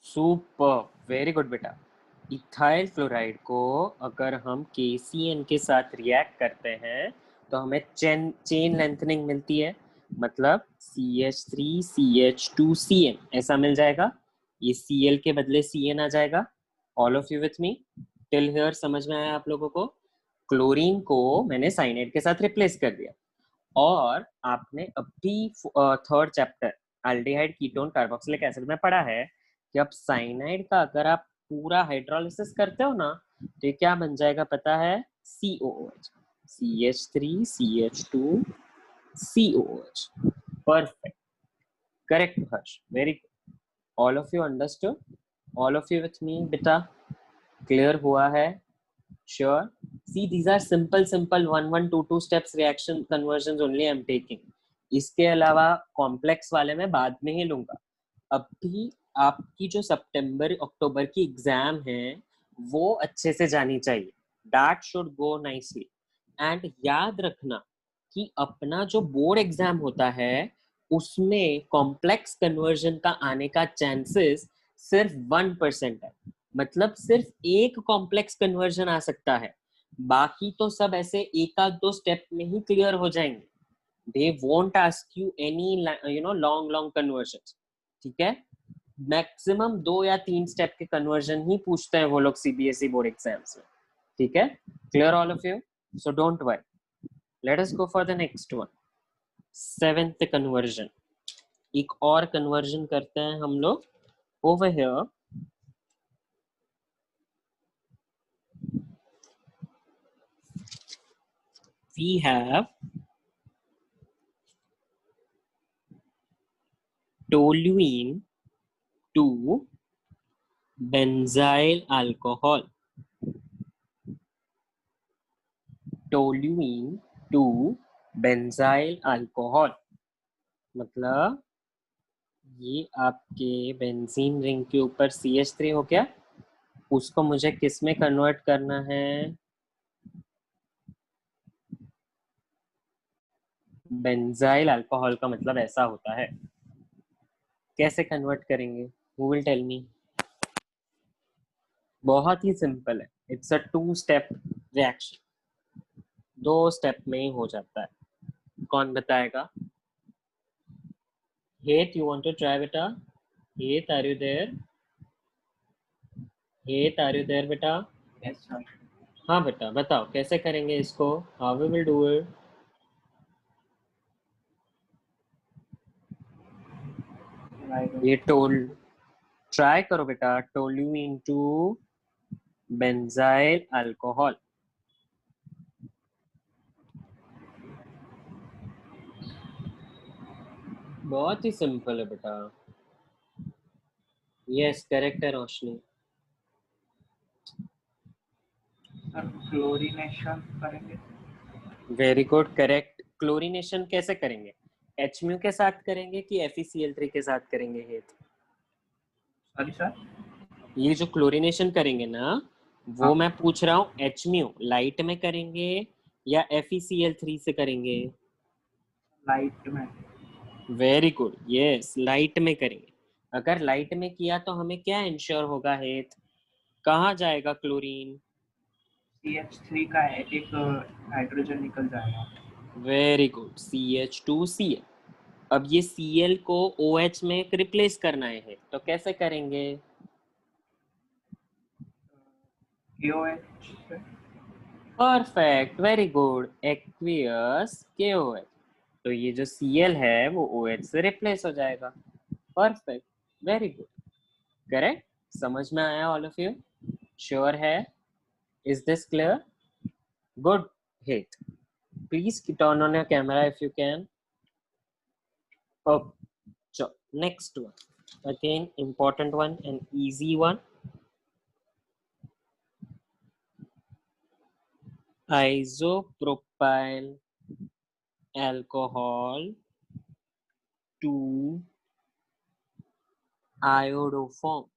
Super, very good बेटा। इथाइल क्लोराइड को अगर हम KCN के साथ रिएक्ट करते हैं तो हमें चेन लेंथनिंग मिलती है, मतलब CH3 CH2 CN ऐसा मिल जाएगा। ये Cl के बदले Cn आ जाएगा। All of you with me till here, समझ में आया आप लोगों को? क्लोरीन को मैंने साइनाइड के साथ रिप्लेस कर दिया। और आपने अभी third chapter aldehyde ketone carboxylic acid में पढ़ा है कि अब साइनाइड का अगर आप पूरा हाइड्रोलिसिस करते हो ना तो ये क्या बन जाएगा पता है? COOH, CH3 CH2 COOH। Perfect, correct Harsh, very good. All of you understood? All of you with me बेटा? क्लियर हुआ है? Sure. See, these are simple 1, 2 steps reaction conversions only I'm taking. इसके अलावा कॉम्प्लेक्स वाले मैं बाद में ही लूंगा। अभी आपकी जो सितंबर अक्टूबर की एग्जाम है वो अच्छे से जानी चाहिए। That should go nicely. And याद रखना कि अपना जो बोर्ड एग्जाम होता है उसमें कॉम्प्लेक्स कन्वर्जन का आने का चांसेस सिर्फ 1% है। मतलब सिर्फ एक कॉम्प्लेक्स कन्वर्जन आ सकता है, बाकी तो सब ऐसे एक आध दो स्टेप में ही क्लियर हो जाएंगे। They won't ask you any long conversion. ठीक है, मैक्सिमम 2 या 3 स्टेप के कन्वर्जन ही पूछते हैं वो लोग सीबीएसई बोर्ड एग्जाम्स में। ठीक है, clear all of you? So don't worry, late us go for the next one, 7th conversion. एक और कन्वर्जन करते हैं हम लोग over here. We have toluene to benzyl alcohol. Toluene to benzyl alcohol मतलब ये आपके बेंजीन रिंग के ऊपर CH3 हो गया, उसको मुझे किस में कन्वर्ट करना है? बेंजाइल अल्कोहल का मतलब ऐसा होता है। कैसे कन्वर्ट करेंगे? Who will tell me? बहुत ही सिंपल है, it's a 2 step reaction, 2 step में ही हो जाता है। कौन बताएगा? हेत, यू वांट टू ट्राई बेटा? Het, are you there? Het, are you there बेटा? Yes sir. हाँ बेटा बताओ कैसे करेंगे इसको? How we will do it? ये ट्राई करो बेटा, टोल्यूइन टू बेंजाइल अल्कोहल। बहुत ही सिंपल है बेटा। यस करेक्ट है रोशनी। सर क्लोरीनेशन करेंगे। Very good, correct. क्लोरीनेशन कैसे करेंगे? HMU के साथ करेंगे कि FeCl3 के साथ करेंगे? हेत, सॉरी सर, ये जो क्लोरीनेशन करेंगे ना वो हाँ। मैं पूछ रहा हूँ HMU लाइट में करेंगे या FeCl3 से करेंगे? लाइट में। वेरी गुड, यस लाइट में करेंगे। अगर लाइट में किया तो हमें क्या इंश्योर होगा हेत? कहाँ जाएगा क्लोरीन? CH3 का एक हाइड्रोजन निकल जाएगा। Very good, CH2Cl। अब ये Cl को OH में रिप्लेस करना है तो कैसे करेंगे? KOH से। Perfect, very good, aqueous KOH। तो ये जो Cl है वो OH से रिप्लेस हो जाएगा। Perfect, very good, correct. समझ में आया ऑल ऑफ यू? श्योर है? Is this clear? Good hate, please turn on your camera if you can. Okay, so next one, again important one and easy one. Isopropyl alcohol to iodoform.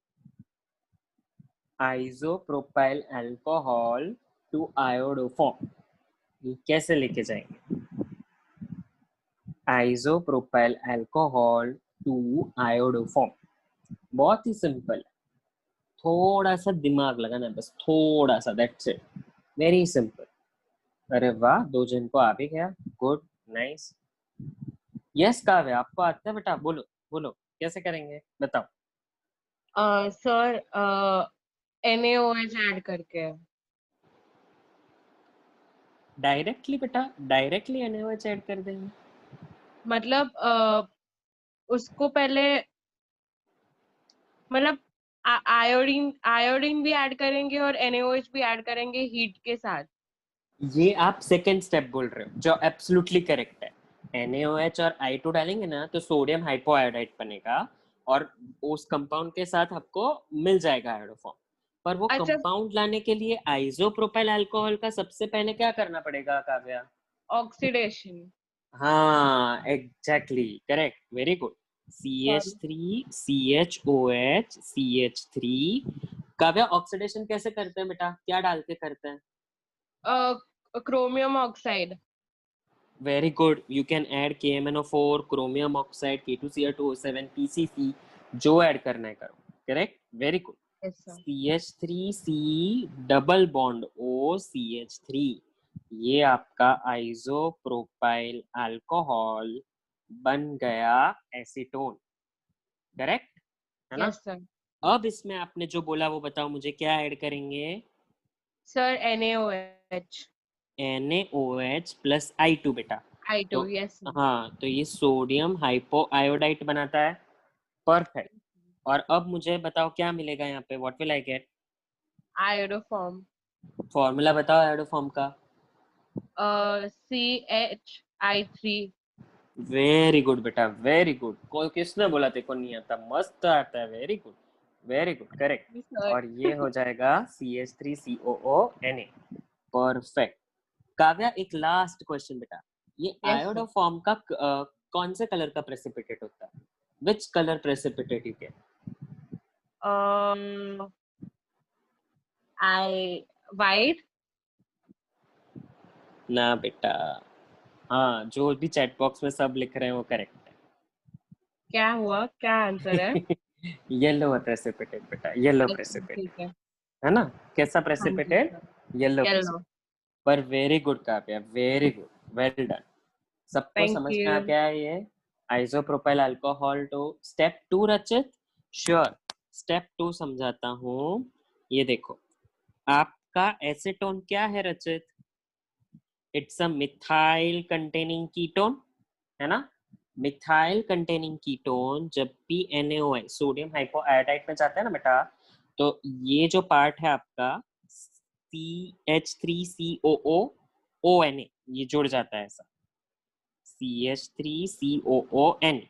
Isopropyl alcohol to iodoform. ये कैसे लेके जाएंगे? Isopropyl alcohol to iodoform बहुत ही simple है, थोड़ा सा दिमाग लगाना है बस, थोड़ा सा, दैट्स इट, वेरी सिंपल। अरे वाह, 2 जन को आ भी गया, गुड, नाइस। यस काव्य, आपको आता है बेटा? बोलो बोलो कैसे करेंगे बताओ। सर NaOH ऐड करके। डायरेक्टली बेटा, डायरेक्टली NaOH ऐड कर देंगे। मतलब उसको पहले मतलब आयोडीन आयोडीन भी ऐड करेंगे और NaOH भी ऐड करेंगे हीट के साथ। ये आप सेकेंड स्टेप बोल रहे हो, जो एब्सोल्युटली करेक्ट है। NaOH और I2 डालेंगे ना तो सोडियम हाइपोआयोडाइड बनेगा और उस कंपाउंड के साथ आपको मिल जाएगा आयोडोफॉर्म। पर वो अच्छा। कंपाउंड लाने के लिए आइसोप्रोपाइल अल्कोहल का सबसे पहले क्या करना पड़ेगा काव्या? ऑक्सीडेशन। हाँ, exactly correct, very good. CH3 CHOH CH3। Kavya, oxidation कैसे करते हैं बेटा? क्या डाल के करते हैं? Chromium oxide. Very good. You can add KMnO4, chromium oxide, K2Cr2O7, PCC, जो ऐड करना है करो। Correct, very good. Yes, sir. CH3C double bond O CH3, ये आपका आइसोप्रोपाइल अल्कोहल बन गया एसीटोन। करेक्ट है ना? Yes, sir. अब इसमें आपने जो बोला वो बताओ मुझे, क्या ऐड करेंगे? Sir, NaOH। NaOH plus I2 बेटा। I2, तो yes, sir. हाँ, तो ये सोडियम हाइपोआयोडाइट बनाता है। परफेक्ट। और अब मुझे बताओ क्या मिलेगा यहाँ पे? What will I get? Iodoform. Formula बताओ आयोडोफॉर्म का। CHI3। वेरी गुड बेटा, वेरी गुड। कोई किसने बोला तेरे को नहीं आता? मस्त आता है, very good, very good, correct. Sir. और ये हो जाएगा CH3COO Na। परफेक्ट। काव्या, एक लास्ट क्वेश्चन बेटा, ये Yes, sir. आयोडोफॉर्म का कौन से कलर का प्रेसिपिटेट होता है? Which colour precipitate you can? White। ना बेटा, हाँ, जो भी चैट बॉक्स में सब लिख रहे हैं वो करेक्ट है। क्या हुआ? क्या आंसर है? येलो प्रेसिपिटेट बेटा, येलो अच्छा, प्रेसिपिटेट ठीक है। है ना? कैसा हाँ जी, precipitate? sir. Yellow Yellow. Precipitate. पर very good Kavya, very good, well done. सबको Thank समझ में आ you. गया ये आइसोप्रोपाइल अल्कोहल टू स्टेप 2 रचित? श्योर, स्टेप 2 समझाता हूँ। ये देखो, आपका एसीटोन क्या है रचित? It's a methyl containing ketone, है ना? मिथाइल कंटेनिंग कीटोन जब भी NaOH सोडियम हाइपोआयोडाइड में जाता है ना बेटा, तो ये जो पार्ट है आपका CH3COOONA, ये जुड़ जाता है ऐसा, CH3COON।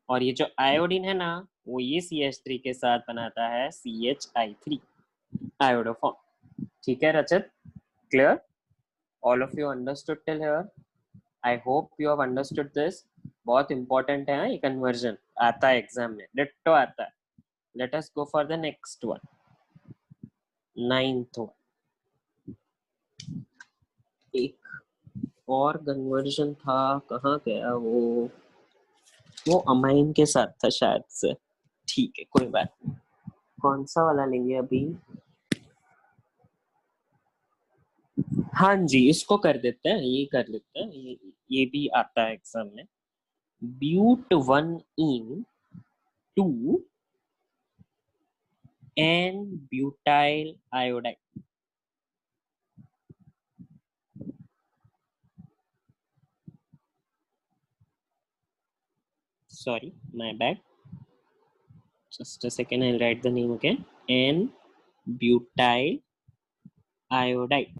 और ये जो आयोडीन है ना, वो ये CH3 के साथ बनाता है CHI3 आयोडोफॉर्म। ठीक है रचित? Clear? All of you understood till here? I hope you have understood this. बहुत important है ये कन्वर्जन, आता है एग्जाम में, डिट्टो आता है। Let us go for the next one, 9th one। एक और कन्वर्जन था, कहाँ गया वो अमाइन के साथ था शायद से। ठीक है, कोई बात नहीं। कौन सा वाला लेंगे अभी? हाँ जी, इसको कर देते हैं, ये कर लेते हैं, ये भी आता है एग्जाम में। But1ene 2 N-butyl iodide। Sorry, my bad. Just a second, I'll write the name again. N-butyl iodide।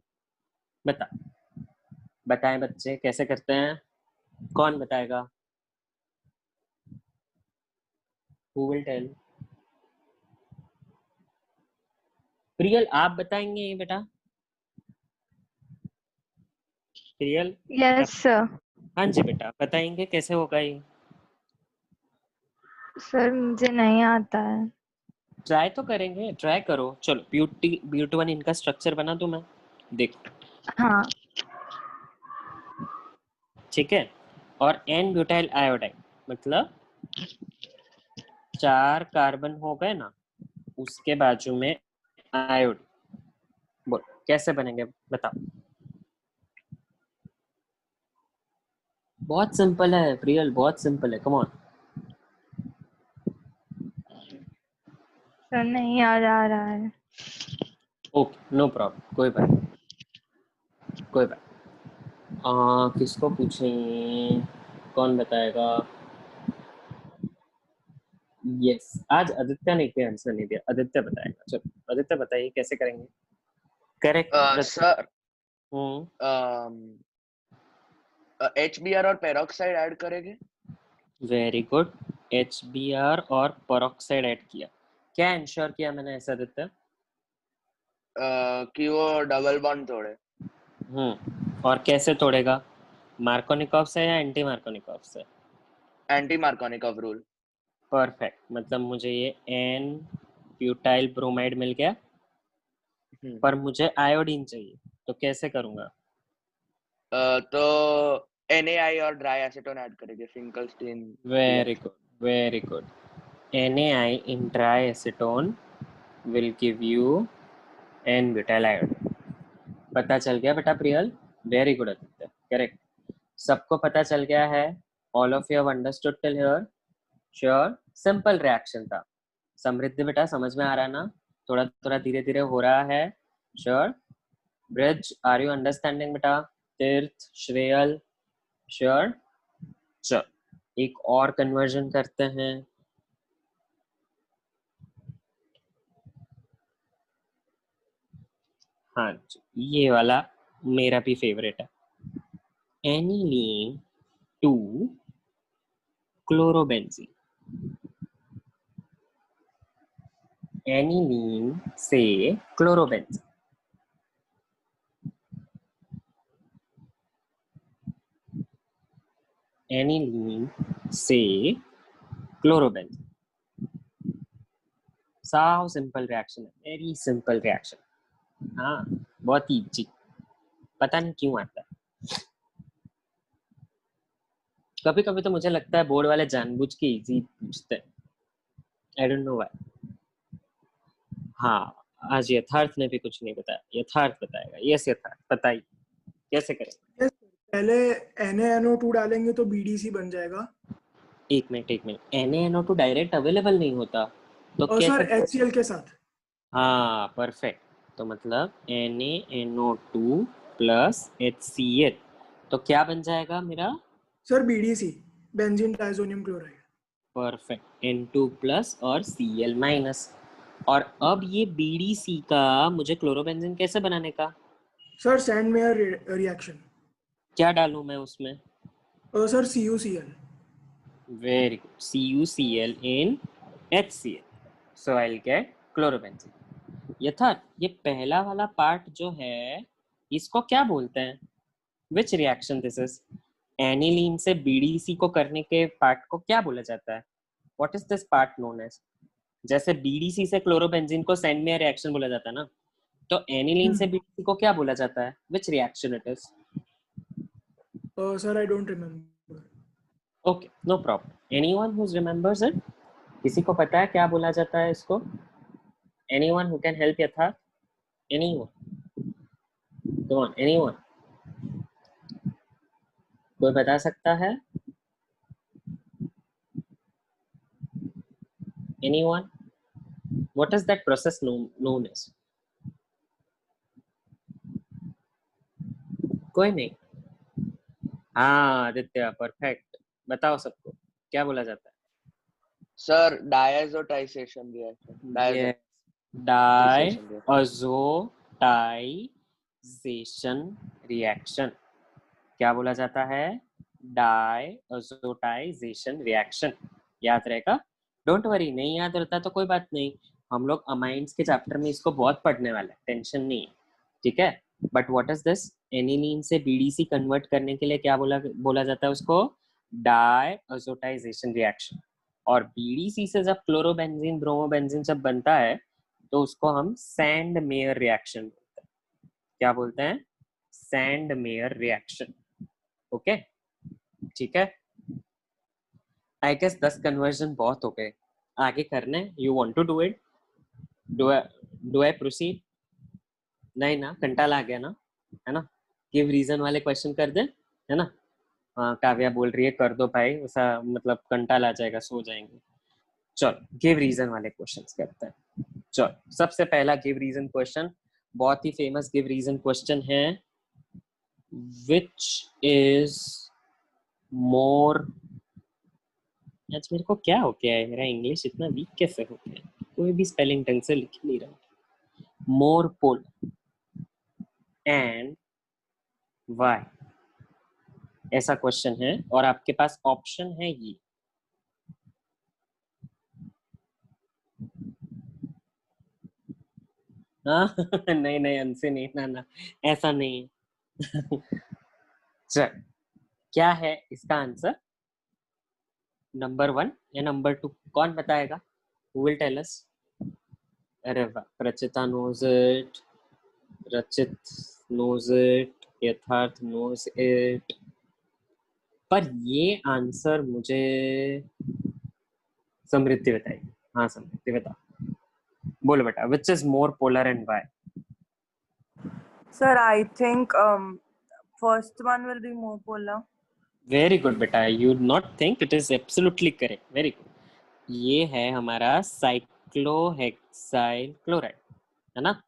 बताएं बच्चे कैसे करते हैं? कौन बताएगा? Who will tell? प्रियल, आप बताएंगे ये बेटा? प्रियल? Yes sir. हाँ जी बेटा, बताएंगे कैसे होगा ये? सर मुझे नहीं आता है। ट्राई तो करेंगे, ट्राई करो। चलो, ब्यूट1 इनका स्ट्रक्चर बना दूं मैं, देखो। हाँ ठीक है। और N ब्यूटाइल आयोडाइड मतलब 4 कार्बन हो गए ना, उसके बाजू में आयोडीन। बोल कैसे बनेंगे बताओ? बहुत सिंपल है प्रियल, बहुत सिंपल है, कम ऑन। सर नहीं याद आ रहा है। ओके, नो प्रॉब्लम, कोई बात नहीं, कोई बात। किसको पूछें, कौन बताएगा? यस, आज आदित्य ने कोई आंसर नहीं दिया, आदित्य बताएगा। चलो आदित्य बताइए कैसे करेंगे। करेक्ट सर हम्म, HBr और पेरोक्साइड ऐड करेंगे। Very good. HBr और पेरोक्साइड ऐड किया, क्या इंश्योर किया मैंने ऐसा आदित्य? कि वो डबल बॉन्ड तोड़े। और कैसे तोड़ेगा, मार्कोनिकॉफ से या एंटी मार्कोनिकॉफ से? Anti Markovnikov rule. परफेक्ट, मतलब मुझे ये एन ब्यूटाइल ब्रोमाइड मिल गया, पर मुझे आयोडीन चाहिए, तो कैसे करूंगा? तो NaI और ड्राई एसीटोन ऐड करेंगे, Finkelstein. Very good, very good. NaI in dry acetone will give you N butyl iodine। पता चल गया बेटा Priyal, very good Aditya, correct. सबको पता चल गया है, all of you have understood till here? Sure, simple reaction था। समृद्धि बेटा समझ में आ रहा है ना? थोड़ा थोड़ा धीरे धीरे हो रहा है। Sure Brij, are you understanding बेटा? तीर्थ, श्रेयल, श्योर। चल एक और कन्वर्जन करते हैं। हाँ जी, ये वाला मेरा भी फेवरेट है। एनिलीन टू क्लोरोबेंजीन, एनिलीन से क्लोरोबेंजीन, एनिलीन से क्लोरोबेंजीन। साव सिंपल रिएक्शन है, वेरी सिंपल रिएक्शन। हाँ बहुत इजी, पता नहीं क्यों आता है। कभी कभी तो मुझे लगता है बोर्ड वाले जानबूझ के इजी पूछते हैं, आई डोंट नो व्हाई। हाँ, आज यथार्थ ने भी कुछ नहीं बताया, यथार्थ बताएगा। यस यथार्थ बताइए कैसे करें। पहले NaNO2 डालेंगे तो BDC बन जाएगा। एक मिनट, NaNO2 डायरेक्ट अवेलेबल नहीं होता तो और कैसे? सर HCl के साथ। हाँ परफेक्ट, तो मतलब NaNO2 प्लस HCl, तो क्या बन जाएगा मेरा? Sir BDC, benzene diazonium chloride. Perfect, N2 plus और Cl माइनस। और अब ये BDC का मुझे क्लोरोबेंजीन कैसे बनाने का? Sir Sandmeyer reaction. क्या डालूं मैं उसमें? Sir CuCl। Very good, CuCl in HCl, so I'll get chlorobenzene. यथार्थ ये पहला वाला पार्ट जो है इसको क्या बोलते हैं? Which reaction this is? Aniline से BDC को करने के पार्ट को क्या बोला जाता है? What is this part known as? जैसे BDC से क्लोरोबेंजीन को सैंडमेयर रिएक्शन बोला जाता है ना, तो एनिलीन से BDC को क्या बोला जाता है? Which reaction it is? Sir I don't remember. Okay no problem, anyone who remembers it? किसी को पता है क्या बोला जाता है इसको? Anyone who can help Yatharth? Anyone, come on anyone, कोई बता सकता है? Anyone? What is that process known as? कोई नहीं? हाँ आदित्य परफेक्ट, बताओ सबको क्या बोला जाता है? Sir diazotization reaction. Diazotization reaction. क्या बोला जाता है? Diazotization reaction. याद रहेगा? डोंट वरी, नहीं याद रहता तो कोई बात नहीं, हम लोग अमाइंस के चैप्टर में इसको बहुत पढ़ने वाले हैं, टेंशन नहीं है, ठीक है। But what is this? Aniline से BDC कन्वर्ट करने के लिए क्या बोला जाता है उसको? डायज़ोटाइजेशन रिएक्शन। और BDC से जब क्लोरोबेंजीन ब्रोमोबेंजीन जब बनता है तो उसको हम सैंडमेयर रिएक्शन बोलते हैं। क्या बोलते हैं? Sandmeyer reaction. ओके ठीक है। आई गेस 10 कन्वर्जन बहुत हो गए, आगे करने? You want to do it? Do I proceed? नहीं ना, कंटाला आ गया ना, है ना? गिव रीजन वाले क्वेश्चन कर दे, है ना? काव्या बोल रही है कर दो भाई, ऐसा मतलब कंटाला आ जाएगा, सो जाएंगे। चलो गिव रीजन वाले क्वेश्चंस करते हैं। चलो सबसे पहला गिव रीजन क्वेश्चन, बहुत ही फेमस गिव रीजन क्वेश्चन है, विच इज मोर, आज मेरे को क्या हो गया है, मेरा इंग्लिश इतना वीक कैसे हो गया, कोई भी स्पेलिंग ढंग से लिख नहीं रहा, मोर पोलर एंड वाई, ऐसा क्वेश्चन है और आपके पास ऑप्शन है ये, हाँ नहीं नहीं अंसे नहीं, ना ऐसा नहीं है चल क्या है इसका आंसर, नंबर 1 या नंबर 2, कौन बताएगा, who will tell us? अरे वाह, प्रचिता knows it, रचित knows it, यथार्थ knows it, पर ये आंसर मुझे समृद्धि बताएगी। हाँ समृद्धि बता, बोलो बेटा, which is more polar and why? Sir, I think first one will be more polar. Very good बेटा, you not think, it is absolutely correct, very good. ये है हमारा साइक्लोहेक्साइल क्लोराइड, है ना,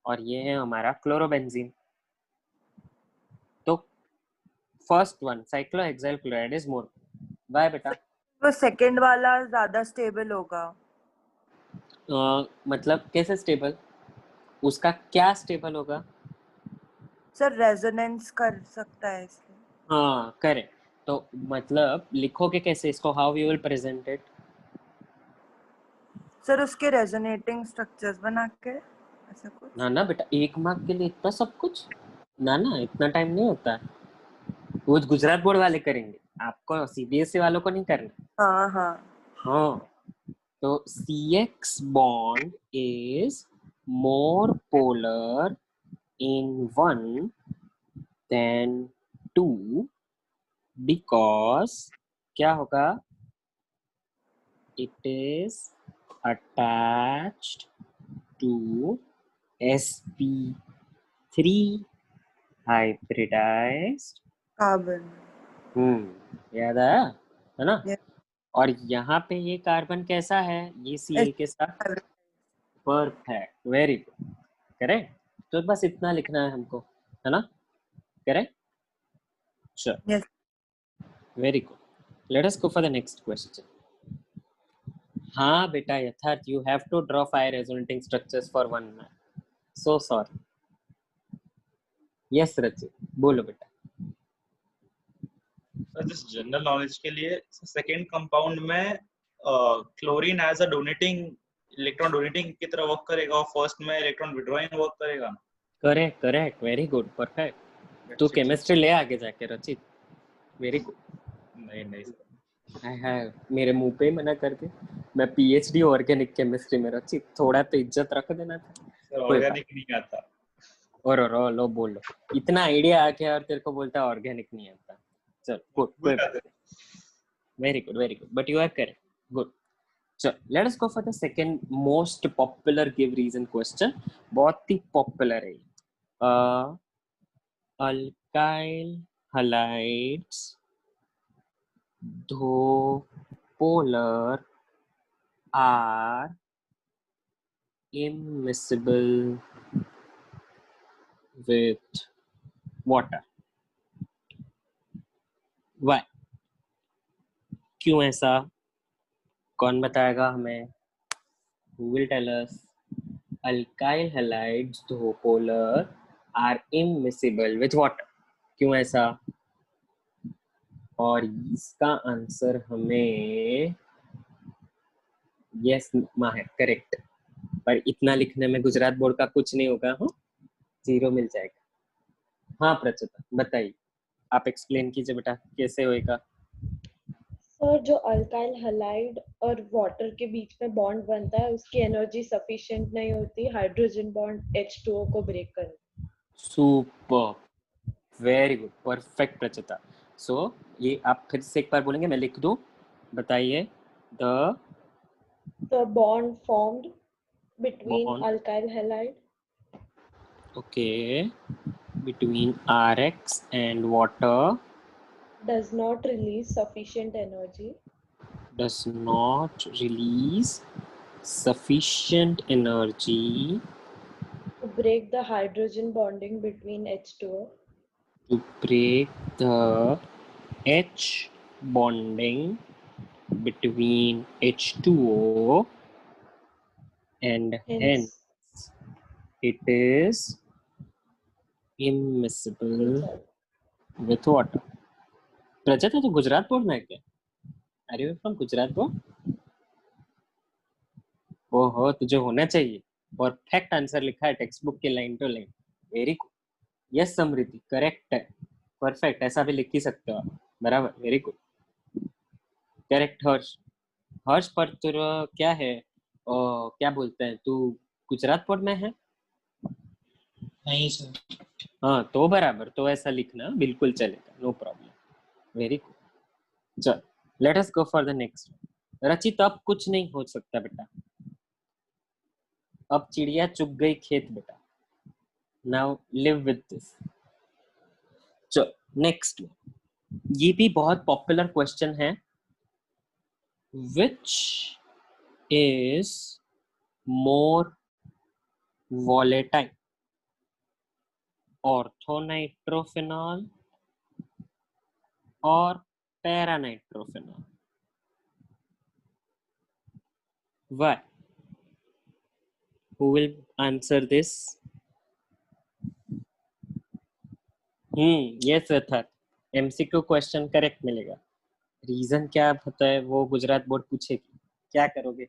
और ये है हमारा क्लोरोबेंजीन। तो first one cyclohexyl chloride is more, why बेटा? तो सेकंड वाला ज्यादा स्टेबल होगा। मतलब कैसे स्टेबल, उसका क्या स्टेबल होगा? सर रेजोनेंस कर सकता है इसलिए। हाँ करेक्ट, तो मतलब लिखोगे कैसे इसको, how you will present it? Sir उसके रेजोनेटिंग स्ट्रक्चर्स बना के ऐसा कुछ। ना बेटा, 1 मार्क के लिए इतना सब कुछ, ना इतना टाइम नहीं होता, वो गुजरात बोर्ड वाले करेंगे, आपको सीबीएसई वालों को नहीं करना। हाँ तो CX bond is more polar in 1 than 2 because क्या होगा, it is attached to sp3 hybridized carbon. याद आया है ना? और यहाँ पे ये कार्बन कैसा है, ये Cl के साथ, परफेक्ट, वेरी गुड, करेक्ट। तो बस इतना लिखना है हमको, है ना, करेक्ट, चलो very good, let us go for the next question. हाँ बेटा Yatharth, you have to draw 5 resonating structures for 1 man, so sorry. Yes Rachit, बोलो बेटा। जस्ट जनरल नॉलेज के लिए, सेकंड कंपाउंड में chlorine as a donating, electron donating की तरह work करेगा और फर्स्ट में इलेक्ट्रॉन विड्रॉइंग वर्क करेगा। Correct, very good, perfect. तू केमिस्ट्री ले आगे जाके रचित, वेरी गुड। नहीं हाय मेरे मुंह पे ही मना कर दे, मैं पीएचडी ऑर्गेनिक केमिस्ट्री में, रचित थोड़ा तो इज्जत रख देना था। सर ऑर्गेनिक नहीं आता। और लो बोलो, इतना आइडिया आ गया और तेरे को बोलता है ऑर्गेनिक नहीं आता। चल good, very good, but you are correct, good. चल let us go for the second most popular give reason question, बहुत ही पॉपुलर है। अल्काइल हलाइड्स दो polar are immiscible with water. Why? क्यों ऐसा, कौन बताएगा हमें? Who will tell us? Alkyl halides दो polar are immiscible with water. क्यों ऐसा? और इसका आंसर हमें यस माहिर, करेक्ट, पर इतना लिखने में गुजरात बोर्ड का कुछ नहीं होगा, हो 0 मिल जाएगा। हाँ प्रचिता बताइए, आप एक्सप्लेन कीजिए बेटा कैसे होएगा। सर जो अल्काइल हलाइड और वाटर के बीच में बॉन्ड बनता है, उसकी एनर्जी सफिशिएंट नहीं होती हाइड्रोजन बॉन्ड H2O को ब्रेक करने। Super, very good, perfect Prachita. So ये आप फिर से एक बार बोलेंगे, मैं लिख दूं, बताइए। The bond formed between alkyl halide, okay, between RX and water does not release sufficient energy does not release sufficient energy to break the hydrogen bonding between H2O. to break the H bonding between H2O, and hence it is immiscible with water. प्रजत तो Gujarat board में है क्या? Are you from Gujarat board? ओहो, तुझे होना चाहिए. Perfect answer लिखा है टेक्स्ट बुक के line to line. Very good. Yes Samriddhi, correct है. परफेक्ट, ऐसा भी लिख ही सकते हो आप. बराबर, very good. Correct. Harsh, Harsh पर तेरा क्या है, क्या बोलते हैं, तू गुजरात बोर्ड में है? नहीं सर. हाँ तो बराबर, तो ऐसा लिखना बिल्कुल चलेगा, नो प्रॉब्लम. Very good. चल, let us go for the next. Rachit, अब कुछ नहीं हो सकता बेटा. अब चिड़िया चुग गई खेत बेटा. Now live with this. चल नेक्स्ट. ये भी बहुत पॉपुलर क्वेश्चन है. Which is more volatile, orthonitrophenol और paranitrophenol? Why? Who will answer this? Yes अर्थात MCQ क्वेश्चन करेक्ट मिलेगा. रीजन क्या होता है वो गुजरात बोर्ड पूछेगी. क्या करोगे?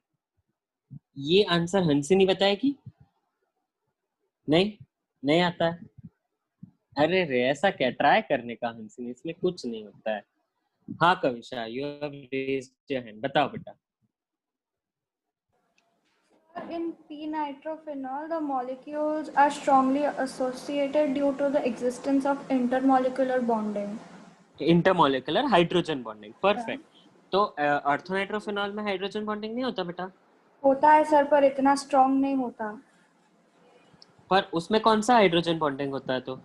ये आंसर हंसिनी बताएगी? नहीं आता है. अरे रे, ऐसा क्या, ट्राई करने का हंसिनी, इसमें कुछ नहीं होता है. हाँ Kavisha, you have raised your hand. बताओ बेटा. In p-nitrophenol, the molecules are strongly associated due to the existence of intermolecular bonding. Intermolecular hydrogen bonding. Perfect. तो ऑर्थोनाइट्रोफिनॉल में हाइड्रोजन बॉन्डिंग नहीं होता बेटा? होता है सर, पर इतना स्ट्रॉन्ग नहीं होता. पर उसमें कौन सा हाइड्रोजन बॉन्डिंग होता है? तो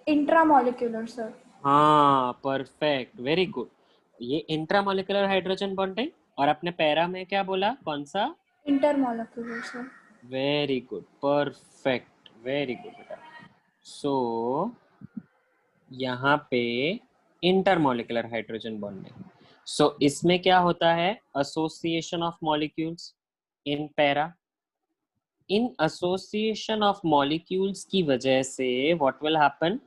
इंट्रामोलिकुलर सर. हाँ परफेक्ट, वेरी गुड. ये इंट्रामोलिकुलर हाइड्रोजन बॉन्डिंग. और अपने पैरा में क्या बोला, कौन सा? Intermolecular sir. Very good, perfect, very good बेटा. सो यहाँ पे इंटरमोलिकुलर हाइड्रोजन बॉन्डिंग. सो इसमें क्या होता है, association of molecules in para. इन एसोसिएशन ऑफ मॉलिक्यूल्स की वजह से what will happen,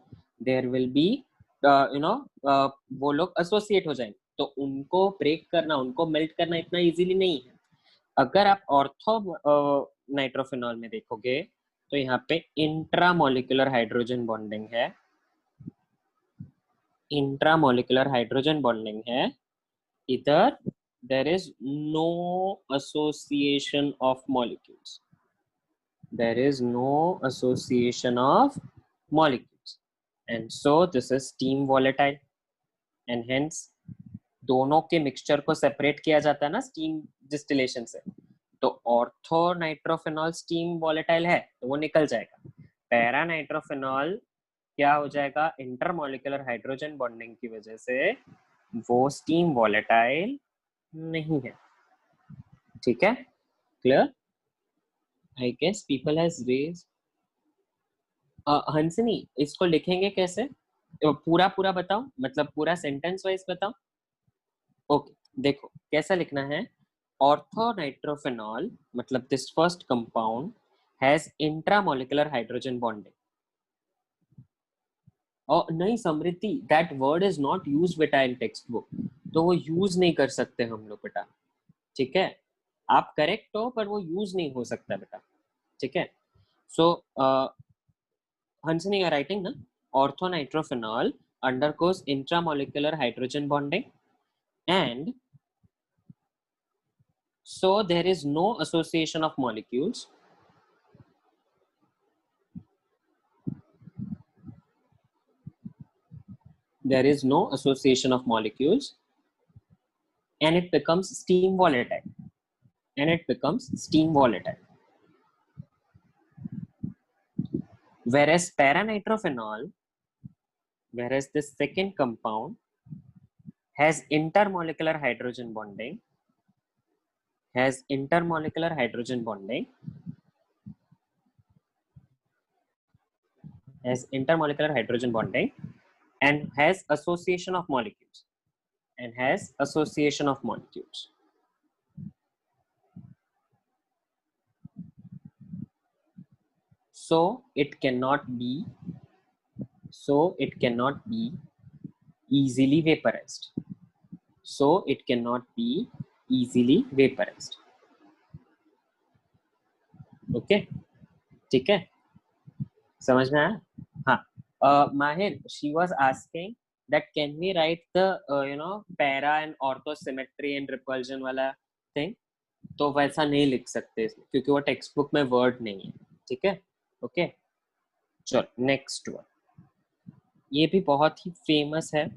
there will be वो लोग एसोसिएट हो जाएंगे. तो उनको ब्रेक करना, उनको मेल्ट करना इतना इजीली नहीं है. अगर आप ऑर्थो नाइट्रोफिनॉल में देखोगे तो यहाँ पे इंट्रामोलिकुलर हाइड्रोजन बॉन्डिंग है. इंट्रामोलिकुलर हाइड्रोजन बॉन्डिंग है. इधर there is no association of molecules. There is no association of molecules, and so this is steam volatile, and hence दोनों के मिक्सचर को सेपरेट किया जाता है ना स्टीम डिस्टिलेशन से. तो ऑर्थो नाइट्रोफिनॉल स्टीम वॉलेटाइल है तो वो निकल जाएगा. पैरा नाइट्रोफिनॉल क्या हो जाएगा, इंटरमोलिकुलर हाइड्रोजन बॉन्डिंग की वजह से वो स्टीम वॉलेटाइल नहीं है. ठीक है, clear? I guess people has raised. Hansni, इसको लिखेंगे कैसे? पूरा पूरा बताओ, मतलब पूरा सेंटेंस वाइज बताओ. ओके, देखो कैसा लिखना है. ऑर्थोनाइट्रोफिनॉल मतलब this first compound has intramolecular hydrogen bonding. और नहीं Samriddhi, that word is not used बेटा इन टेक्स्ट बुक, तो वो यूज नहीं कर सकते हम लोग बेटा. ठीक है, आप करेक्ट हो पर वो यूज नहीं हो सकता बेटा. ठीक है. सो हंसनी आर राइटिंग ना, orthonitrophenol undergoes intramolecular hydrogen bonding, and so there is no association of molecules. There is no association of molecules, and it becomes steam volatile. And it becomes steam volatile. Whereas paranitrophenol, whereas this second compound has intermolecular hydrogen bonding, has intermolecular hydrogen bonding, has intermolecular hydrogen bonding, and has association of molecules, and has association of molecules. So it cannot be easily vaporized. So it cannot be easily vaporized. Okay, ठीक है, समझ में आया? हाँ. Mahir, she was asking that can we write the para and orthosymmetry and repulsion वाला thing? तो वैसा नहीं लिख सकते क्योंकि वो टेक्स्ट बुक में वर्ड नहीं है. ठीक है, ओके. चलो नेक्स्ट वन, ये भी बहुत ही फेमस है.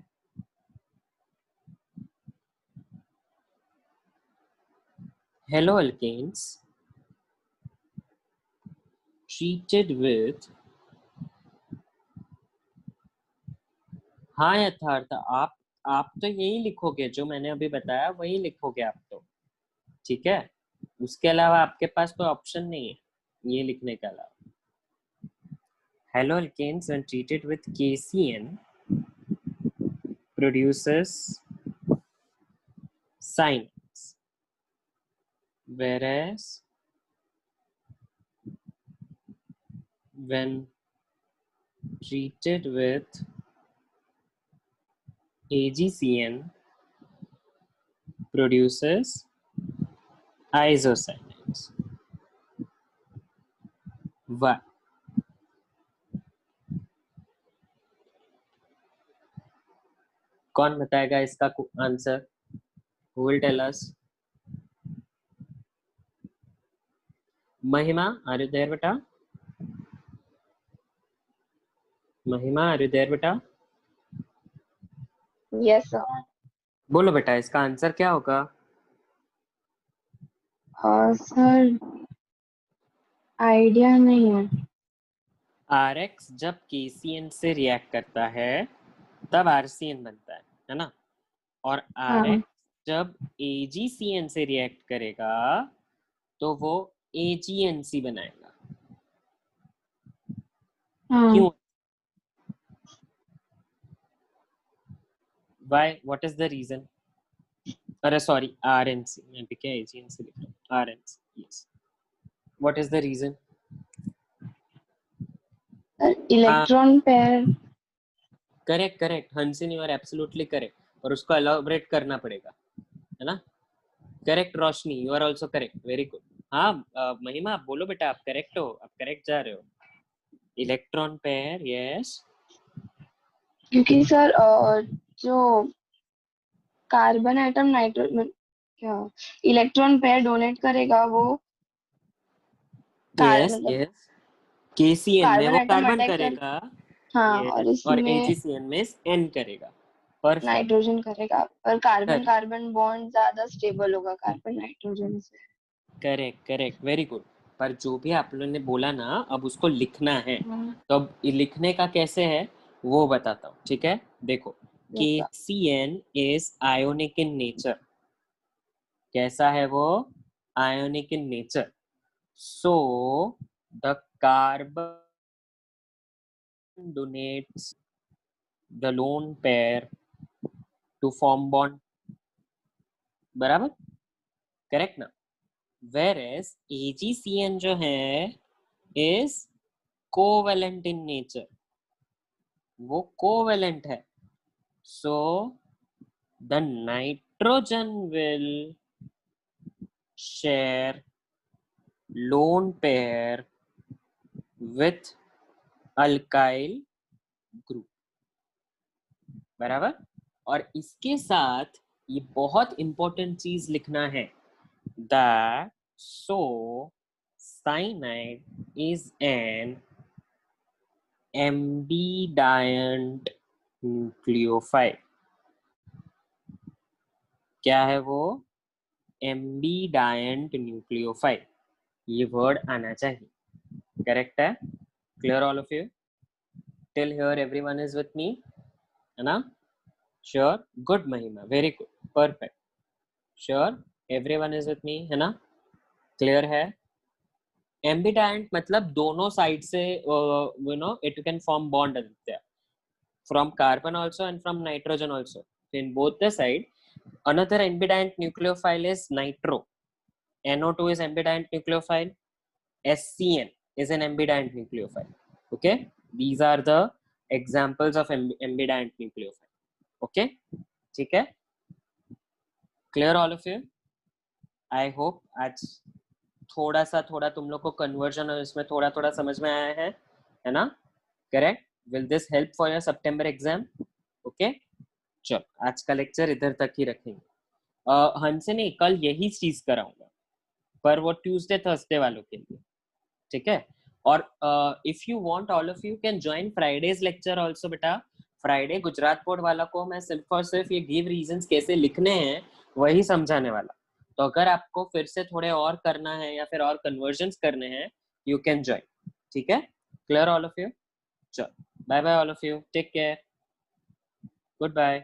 Hello alkanes treated with, हाँ यथार्थ, आप तो यही लिखोगे जो मैंने अभी बताया, वही लिखोगे आप तो. ठीक है, उसके अलावा आपके पास कोई ऑप्शन नहीं है ये लिखने के अलावा. Hello alkanes when treated with KCN produces cyanides, whereas when treated with AgCN produces isocyanates. Why? कौन बताएगा इसका answer? Who will tell us? Mahima, are you there बेटा? महिमा, are you there बेटा? Yes sir. बोलो बेटा, इसका आंसर क्या होगा? सर आइडिया नहीं है. RX जब KCN से रिएक्ट करता है तब RCN बनता है ना? और RX जब AgCN से रिएक्ट करेगा तो वो AgNC बनाएगा. क्यों? Why? What is the reason? अरे सॉरी, RNC, मैं भी क्या AgNC लिख रहा हूँ. RNC, yes. What is the reason? Electron pair. Correct Hansin, you are absolutely correct. और उसको एलॉबरेट करना पड़ेगा, है ना? Correct Roshni, you are also correct. Very good. हाँ महिमा, आप बोलो बेटा, आप करेक्ट हो, आप करेक्ट जा रहे हो. Electron pair, yes. क्योंकि सर जो कार्बन एटम नाइट्रोजन क्या इलेक्ट्रॉन पेयर डोनेट करेगा वो यस KCN में वो कार्बन करेगा. हाँ, और इसमें AgCN में N करेगा. परफेक्ट. नाइट्रोजन करेगा, पर कार्बन कार्बन बॉन्ड ज्यादा स्टेबल होगा कार्बन नाइट्रोजन से. Correct very good. पर जो भी आप लोगों ने बोला ना, अब उसको लिखना है. तो अब लिखने का कैसे है वो बताता हूँ. ठीक है, देखो, KCN is ionic in nature. कैसा है वो? Ionic in nature. So the carbon donates the lone pair to form bond. बराबर? करेक्ट ना? Whereas AgCN जो है is covalent in nature. वो covalent है. So the nitrogen will share lone pair with alkyl group. बराबर? और इसके साथ ये बहुत इंपॉर्टेंट चीज लिखना है, that so cyanide is an ambidient nucleophile. क्या है वो? ambidient nucleophile. ये वर्ड आना चाहिए. करेक्ट है? Clear all of you? Till here everyone is with me, है ना? श्योर, गुड महिमा, very good, perfect, sure, everyone is with me, है ना? क्लियर है? एम्बिडायंट मतलब दोनों साइड से you know it can form bond Aditya, from carbon also and from nitrogen also. In both the side, another ambidient nucleophile is nitro. NO2 is ambidient nucleophile. SCN is an ambidient nucleophile. Okay, these are the examples of ambidient nucleophile. Okay, ठीक है? Clear all of you? I hope आज थोड़ा तुम लोग को conversion और इसमें थोड़ा समझ में आया है ना? Correct? Will this help for your September exam? Okay? चलो आज का लेक्चर इधर तक ही रखेंगे। हमसे नहीं कल यही चीज कराऊंगा, पर वो ट्यूसडे थर्सडे वालों के लिए, ठीक है? और if you want all of you can join Fridays lecture also बेटा। फ्राइडे गुजरात बोर्ड वाला को मैं सिर्फ और सिर्फ ये गिव रीजंस कैसे लिखने हैं वही समझाने वाला। तो अगर आपको फिर से थोड़े और करना है या फिर और कन्वर्जन्स करने हैं, यू कैन ज्वाइन, ठीक है? Clear all of you? चलो, bye bye all of you, take care, goodbye.